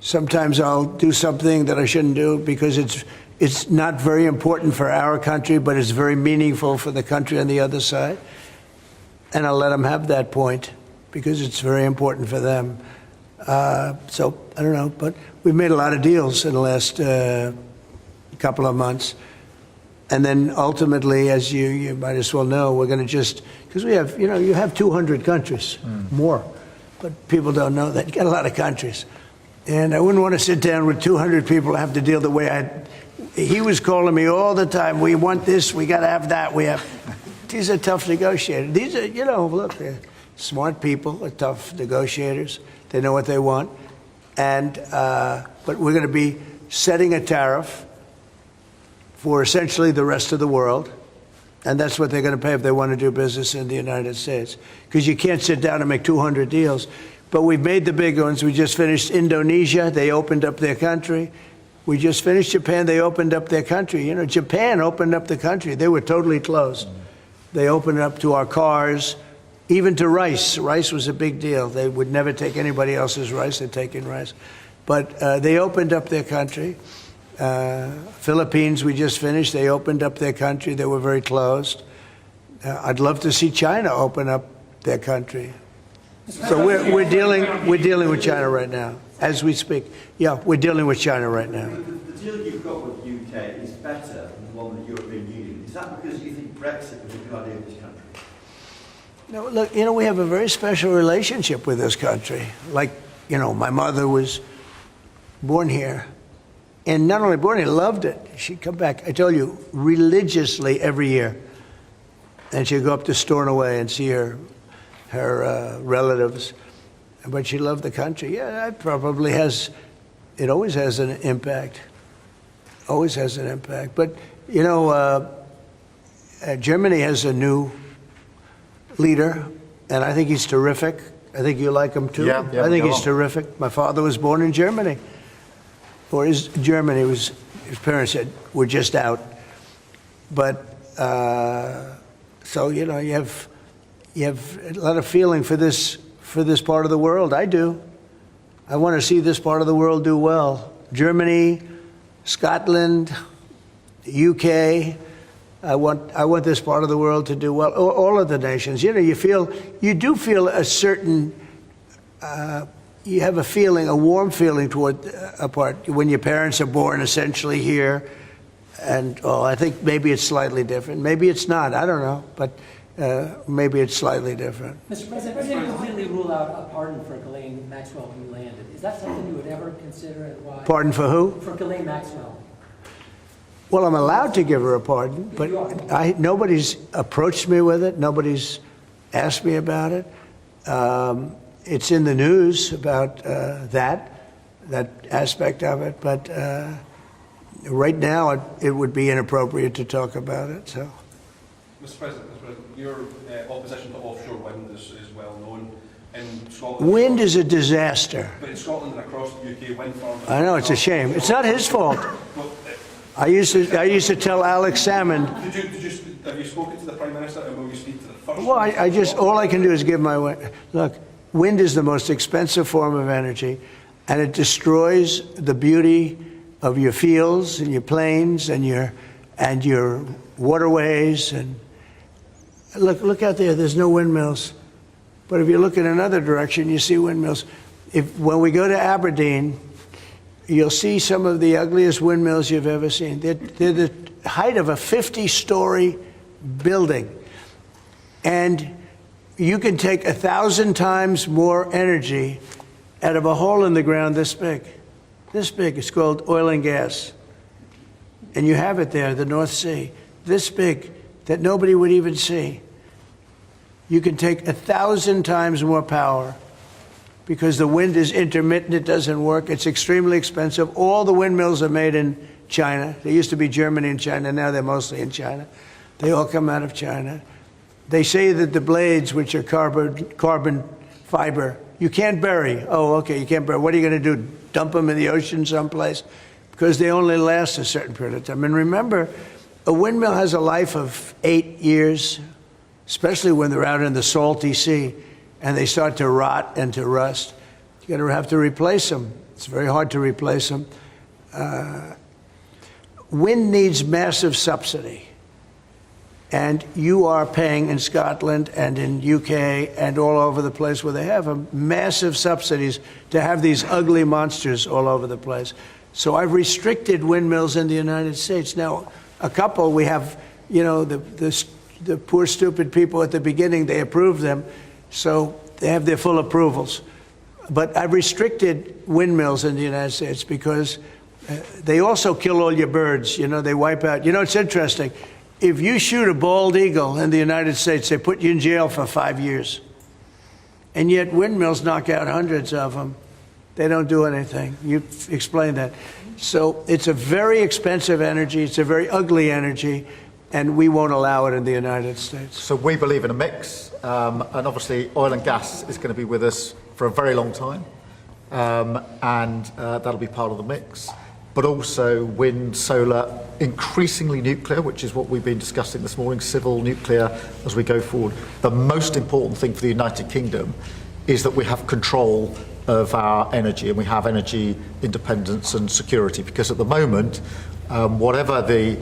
sometimes I'll do something that I shouldn't do because it's not very important for our country, but it's very meaningful for the country on the other side. And I'll let them have that point because it's very important for them. So I don't know, but we've made a lot of deals in the last couple of months. And then ultimately, as you might as well know, we're going to because we have, you have 200 countries more. but people don't know that. You got a lot of countries. And I wouldn't want to sit down with 200 people and have to deal the way he was calling me all the time. We want this, we got to have that, these are tough negotiators. These are, look, they're smart people, they're tough negotiators. They know what they want. And, but we're going to be setting a tariff for essentially the rest of the world. And that's what they're going to pay if they want to do business in the United States. Because you can't sit down and make 200 deals. But we've made the big ones. We just finished Indonesia. They opened up their country. We just finished Japan. They opened up their country. Japan opened up the country. They were totally closed. They opened up to our cars, even to rice. Rice was a big deal. They would never take anybody else's rice. They'd take in rice. But they opened up their country. Philippines, we just finished. They opened up their country. They were very closed. I'd love to see China open up their country. So we're dealing with China right now, as we speak. Yeah, we're dealing with China right now. The deal you've got with the UK is better than the one with the European Union. Is that because you think Brexit was a good idea in this country? No, look, we have a very special relationship with this country. Like, my mother was born here. And not only born here, loved it. She'd come back, I tell you, religiously every year. And she'd go up to Stornoway and see her relatives. But she loved the country. Yeah, it probably has, it always has an impact. Always has an impact. But, Germany has a new leader, and I think he's terrific. I think you like him too. Yeah, I think he's terrific. My father was born in Germany. Or his parents were just out. But, so, you have a lot of feeling for this part of the world. I do. I want to see this part of the world do well. Germany, Scotland, UK. I want this part of the world to do well. All of the nations. You do feel a certain, you have a warm feeling toward a part when your parents are born essentially here. And I think maybe it's slightly different. Maybe it's not. I don't know. But maybe it's slightly different. Mr. President, we didn't completely rule out a pardon for Ghislaine Maxwell who landed. Is that something you would ever consider, and why? Pardon for who? For Ghislaine Maxwell. Well, I'm allowed to give her a pardon, but nobody's approached me with it. Nobody's asked me about it. It's in the news about that aspect of it, but right now it would be inappropriate to talk about it. So, Mr. President, your opposition to offshore wind is well known. In Scotland, wind is a disaster. But in Scotland and across the UK, wind farms. I know, it's a shame. It's not his fault. I used to tell Alex Salmond. Have you spoken to the Prime Minister, and will you speak to the first? Well, all I can do is give my look. Wind is the most expensive form of energy, and it destroys the beauty of your fields and your plains and your waterways. And look out there. There's no windmills, but if you look in another direction, you see windmills. When we go to Aberdeen, you'll see some of the ugliest windmills you've ever seen. They're the height of a 50-story building. And you can take 1,000 times more energy out of a hole in the ground this big. This big. It's called oil and gas. And you have it there, the North Sea. This big, that nobody would even see. You can take 1,000 times more power. Because the wind is intermittent, it doesn't work. It's extremely expensive. All the windmills are made in China. They used to be Germany and China. Now they're mostly in China. They all come out of China. They say that the blades, which are carbon fiber, you can't bury. Oh, okay, you can't bury. What are you going to do? Dump them in the ocean someplace? Because they only last a certain period of time. And remember, a windmill has a life of 8 years, especially when they're out in the salty sea. And they start to rot and to rust. You're going to have to replace them. It's very hard to replace them. Wind needs massive subsidy. And you are paying in Scotland and in UK and all over the place where they have massive subsidies to have these ugly monsters all over the place. So I've restricted windmills in the United States. Now, a couple we have, the poor stupid people at the beginning, they approved them. So they have their full approvals. But I've restricted windmills in the United States because they also kill all your birds. You know, they wipe out. You know, it's interesting. If you shoot a bald eagle in the United States, they put you in jail for 5 years. And yet windmills knock out hundreds of them. They don't do anything. You explained that. So it's a very expensive energy. It's a very ugly energy. And we won't allow it in the United States. So we believe in a mix. And obviously oil and gas is going to be with us for a very long time. And that'll be part of the mix. But also wind, solar, increasingly nuclear, which is what we've been discussing this morning, civil nuclear as we go forward. The most important thing for the United Kingdom is that we have control of our energy and we have energy independence and security, because at the moment, whatever the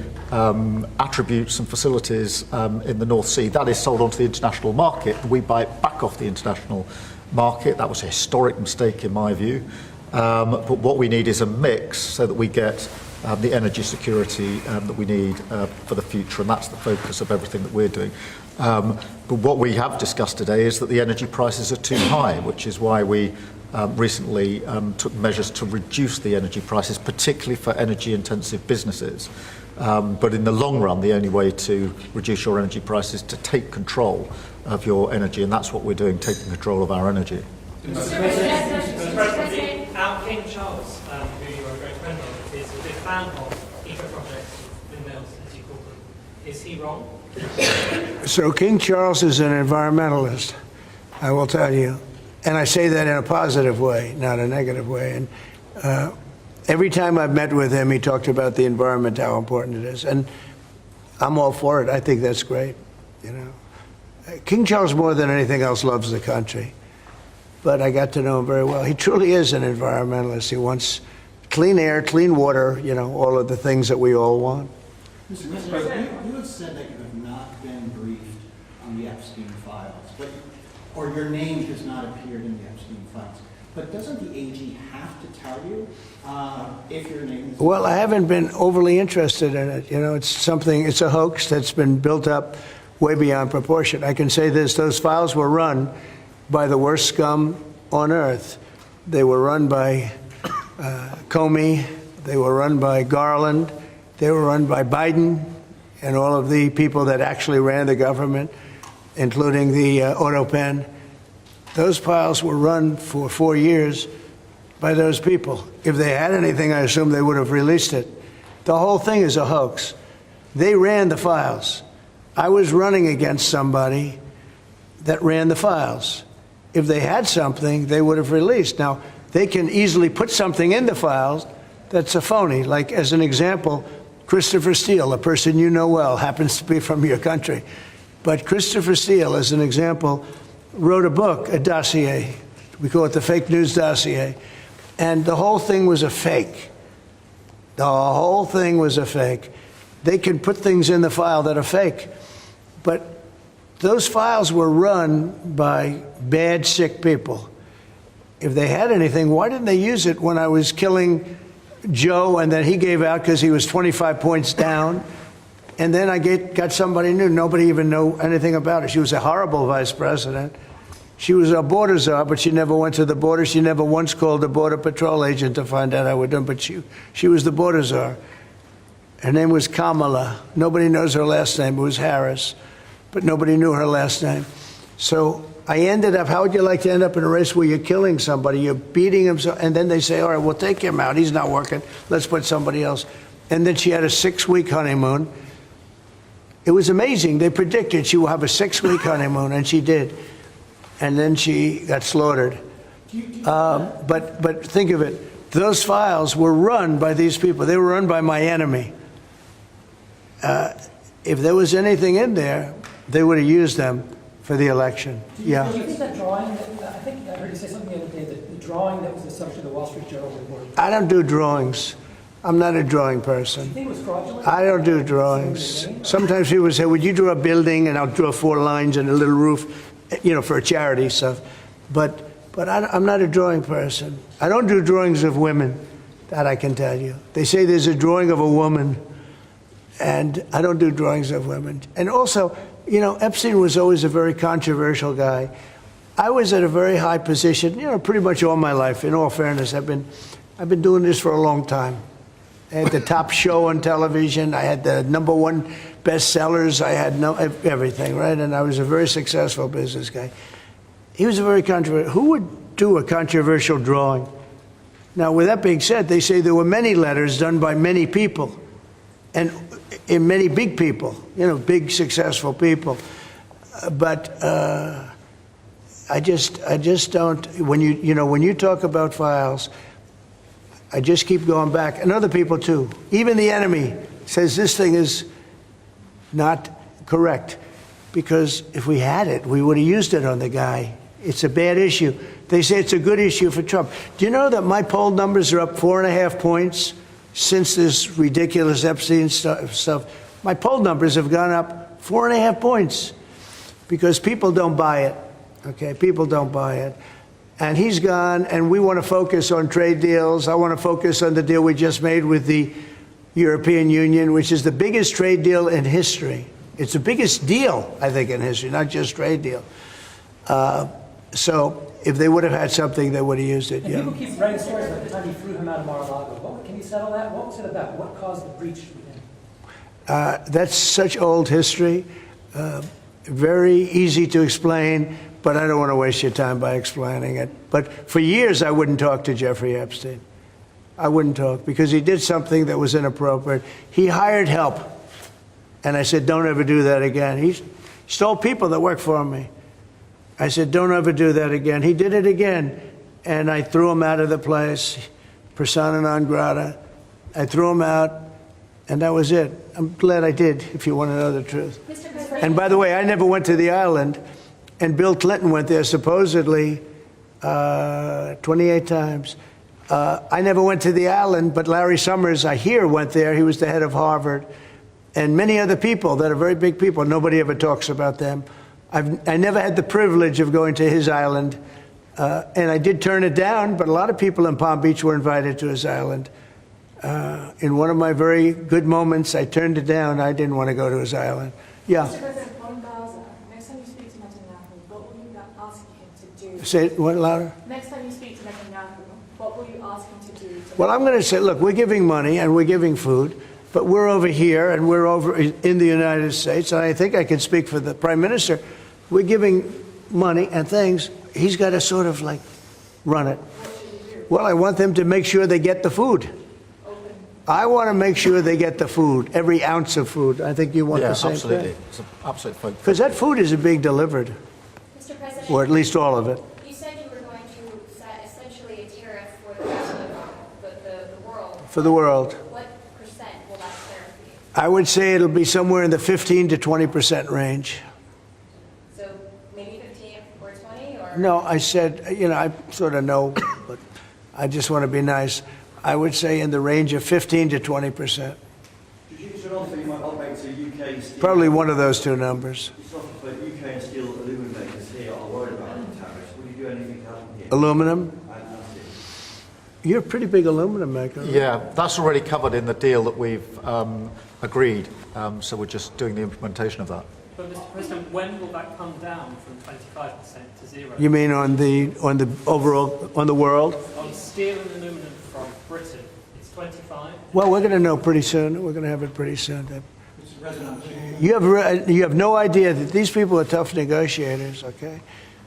attributes and facilities in the North Sea, that is sold onto the international market. We buy it back off the international market. That was a historic mistake in my view. But what we need is a mix so that we get the energy security that we need for the future, and that's the focus of everything that we're doing. But what we have discussed today is that the energy prices are too high, which is why we recently took measures to reduce the energy prices, particularly for energy-intensive businesses. But in the long run, the only way to reduce your energy prices is to take control of your energy, and that's what we're doing, taking control of our energy. Mr. President, our King Charles, who you are a great friend of, is a big fan of eco-projects, windmills, as you call them. Is he wrong? So King Charles is an environmentalist, I will tell you. And I say that in a positive way, not a negative way. And every time I've met with him, he talked about the environment, how important it is. And I'm all for it. I think that's great, you know. King Charles, more than anything else, loves the country. But I got to know him very well. He truly is an environmentalist. He wants clean air, clean water, you know, all of the things that we all want. Mr. President, you have said that you have not been briefed on the Epstein files, or your name has not appeared in the Epstein files. But doesn't the AG have to tell you if your name is... Well, I haven't been overly interested in it. You know, it's a hoax that's been built up way beyond proportion. I can say this, those files were run by the worst scum on earth. They were run by Comey, they were run by Garland, they were run by Biden and all of the people that actually ran the government, including the auto pen. Those files were run for 4 years by those people. If they had anything, I assume they would have released it. The whole thing is a hoax. They ran the files. I was running against somebody that ran the files. If they had something, they would have released. Now, they can easily put something in the files that's a phony. Like, as an example, Christopher Steele, a person you know well, happens to be from your country. But Christopher Steele, as an example, wrote a book, a dossier. We call it the fake news dossier. And the whole thing was a fake. The whole thing was a fake. They can put things in the file that are fake. But those files were run by bad, sick people. If they had anything, why didn't they use it when I was killing Joe and then he gave out because he was 25 points down? And then I got somebody new. Nobody even knew anything about it. She was a horrible vice president. She was a border czar, but she never went to the border. She never once called a border patrol agent to find out how we're doing, but she was the border czar. Her name was Kamala. Nobody knows her last name. It was Harris. But nobody knew her last name. So I ended up, how would you like to end up in a race where you're killing somebody, you're beating him, and then they say, all right, we'll take him out. He's not working. Let's put somebody else. And then she had a 6-week honeymoon. It was amazing. They predicted she would have a 6-week honeymoon, and she did. And then she got slaughtered. But think of it. Those files were run by these people. They were run by my enemy. If there was anything in there, they would have used them for the election. Yeah. Do you think that drawing, I think I heard you say something the other day, that the drawing that was the subject of the Wall Street Journal report. I don't do drawings. I'm not a drawing person. Do you think it was fraudulent? I don't do drawings. Sometimes people say, would you draw a building? And I'll draw 4 lines and a little roof, you know, for a charity stuff. But I'm not a drawing person. I don't do drawings of women, that I can tell you. They say there's a drawing of a woman, and I don't do drawings of women. And also, you know, Epstein was always a very controversial guy. I was at a very high position, pretty much all my life. In all fairness, I've been doing this for a long time. I had the top show on television. I had the #1 bestsellers. I had everything, right? And I was a very successful business guy. He was a very controversial. Who would do a controversial drawing? Now, with that being said, they say there were many letters done by many people, and in many big people, big successful people. But I just don't. When you talk about files, I just keep going back, and other people too. Even the enemy says this thing is not correct, because if we had it, we would have used it on the guy. It's a bad issue. They say it's a good issue for Trump. Do you know that my poll numbers are up 4.5 points since this ridiculous Epstein stuff? My poll numbers have gone up 4.5 points because people don't buy it. Okay, people don't buy it. And he's gone, and we want to focus on trade deals. I want to focus on the deal we just made with the European Union, which is the biggest trade deal in history. It's the biggest deal, I think, in history, not just trade deal. So if they would have had something, they would have used it. And Yeah. people keep writing stories like the time he threw him out of Mar-a-Lago. Can you settle that? What was it about? What caused the breach with him? That's such old history. Very easy to explain, but I don't want to waste your time by explaining it. But for years, I wouldn't talk to Jeffrey Epstein. I wouldn't talk because he did something that was inappropriate. He hired help. And I said, don't ever do that again. He stole people that worked for me. I said, don't ever do that again. He did it again. And I threw him out of the place, persona non grata. I threw him out, and that was it. I'm glad I did, if you want to know the truth. Mr. President. And by the way, I never went to the island, and Bill Clinton went there supposedly 28 times. I never went to the island, but Larry Summers, I hear, went there. He was the head of Harvard. And many other people that are very big people. Nobody ever talks about them. I never had the privilege of going to his island. And I did turn it down, but a lot of people in Palm Beach were invited to his island. In one of my very good moments, I turned it down. I didn't want to go to his island. Yeah. Mr. President, on Gaza, next time you speak to Netanyahu, what will you ask him to do? Say it what, louder? Next time you speak to Netanyahu, what will you ask him to do? Well, I'm going to say, look, we're giving money and we're giving food, but we're over here and we're over in the United States, and I think I can speak for the Prime Minister. We're giving money and things. He's got to sort of like run it. Well, I want them to make sure they get the food. I want to make sure they get the food, every ounce of food. I think you want the same absolutely. thing. It's an absolute focus. Because that food isn't being delivered, Mr. President. or at least all of it. You said you were going to set essentially a tariff for the rest of the world. For the world. What percent will that tariff be? I would say it'll be somewhere in the 15 to 20% range. So maybe 15 or 20, or? No, I said, I sort of know, but I just want to be nice. I would say in the range of 15 to 20%. Probably one of those two numbers. UK and steel aluminum makers here are worried about tariffs. Will you do anything to help them here? Aluminum? You're a pretty big aluminum maker. Right? Yeah, that's already covered in the deal that we've agreed. So we're just doing the implementation of that. But Mr. President, when will that come down from 25% to 0? You mean on the overall, on the world? On steel and aluminum from Britain, it's 25. Well, we're going to know pretty soon. We're going to have it pretty soon. You have no idea that these people are tough negotiators, okay?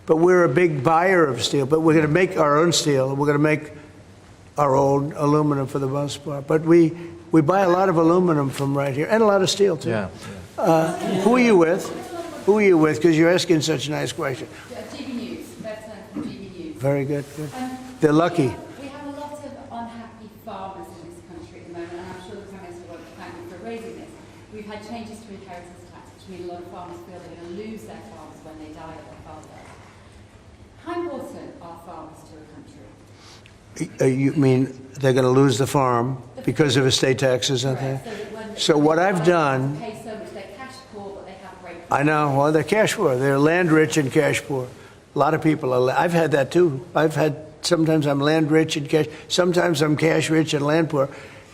But we're a big buyer of steel. But we're going to make our own steel. We're going to make our own aluminum for the most part. But we buy a lot of aluminum from right here, and a lot of steel too. Yeah. Who are you with? Who are you with? Because you're asking such a nice question. GB News, better from GB News. Very good. Good. They're lucky. We have a lot of unhappy farmers in this country at the moment, and I'm sure the Prime Minister won't thank me for raising this. We've had changes to inheritance tax, which mean a lot of farmers feel they're going to lose their farms when they die, like their father does. How important are farmers to a country? You mean they're going to lose the farm because of estate taxes and things? So what I've done, Pay so much, they're cash poor, but they have great. I know, well, they're cash poor. They're land rich and cash poor. A lot of people are, I've had that too. Sometimes I'm land rich and cash, sometimes I'm cash rich and land poor.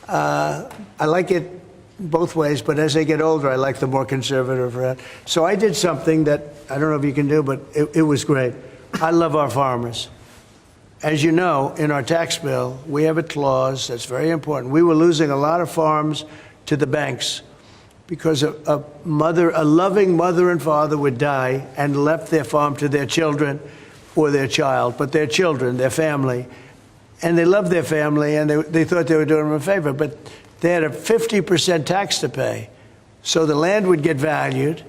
I like it both ways, but as I get older, I like the more conservative route. So I did something that I don't know if you can do, but it was great. I love our farmers. As you know, in our tax bill, we have a clause that's very important. We were losing a lot of farms to the banks because a loving mother and father would die and left their farm to their children or their child, but their children, their family. And they loved their family, and they thought they were doing them a favor, but they had a 50% tax to pay. So the land would get valued,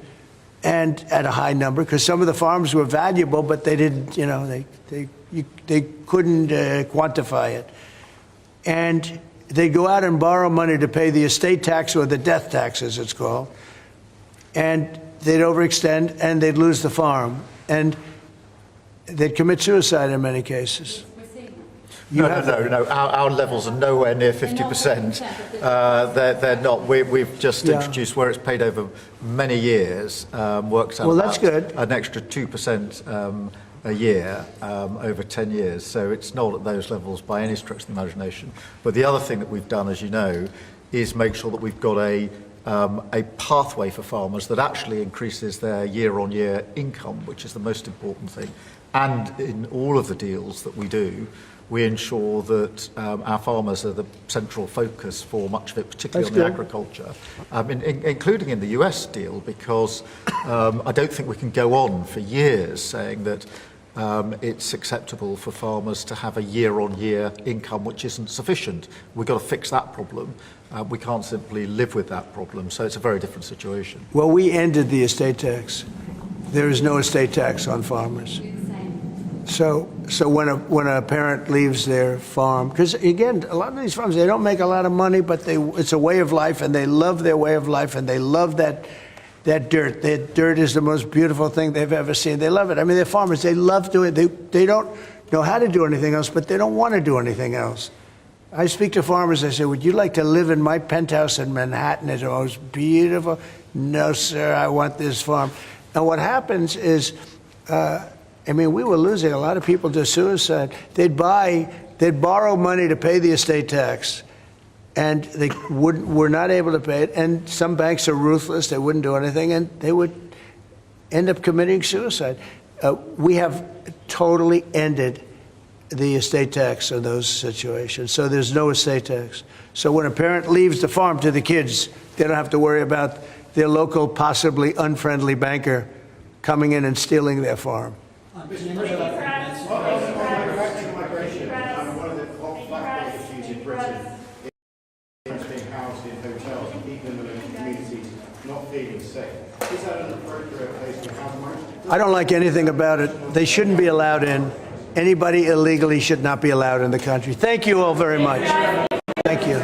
and at a high number, because some of the farms were valuable, but they didn't, you know, they couldn't quantify it. And they'd go out and borrow money to pay the estate tax, or the death tax, as it's called, and they'd overextend, and they'd lose the farm. And they'd commit suicide in many cases. No. Our levels are nowhere near 50%. They're not. We've just introduced where it's paid over many years. Works out. Well, that's good. An extra 2% a year over 10 years. So it's not at those levels by any stretch of the imagination. But the other thing that we've done, as you know, is make sure that we've got a pathway for farmers that actually increases their year-on-year income, which is the most important thing. And in all of the deals that we do, we ensure that our farmers are the central focus for much of it, particularly on the agriculture, including in the US deal, because I don't think we can go on for years saying that it's acceptable for farmers to have a year-on-year income which isn't sufficient. We've got to fix that problem. We can't simply live with that problem, so it's a very different situation. Well, we ended the estate tax. There is no estate tax on farmers. So when a parent leaves their farm, because again, a lot of these farms, they don't make a lot of money, but it's a way of life, and they love their way of life, and they love that dirt. That dirt is the most beautiful thing they've ever seen. They love it. I mean, they're farmers. They love doing it. They don't know how to do anything else, but they don't want to do anything else. I speak to farmers. I say, would you like to live in my penthouse in Manhattan? It's the most beautiful. No, sir, I want this farm. And what happens is, I mean, we were losing a lot of people to suicide. They'd borrow money to pay the estate tax, and they were not able to pay it. And some banks are ruthless; they wouldn't do anything, and they would end up committing suicide. We have totally ended the estate tax in those situations, so there's no estate tax. So when a parent leaves the farm to the kids, they don't have to worry about their local, possibly unfriendly banker coming in and stealing their farm. One of the hot issues in Britain is being housed in hotels and people in the local communities not feeling safe. Is that an appropriate place to house them? I don't like anything about it. They shouldn't be allowed in. Anybody illegally should not be allowed in the country. Thank you all very much. Thank you.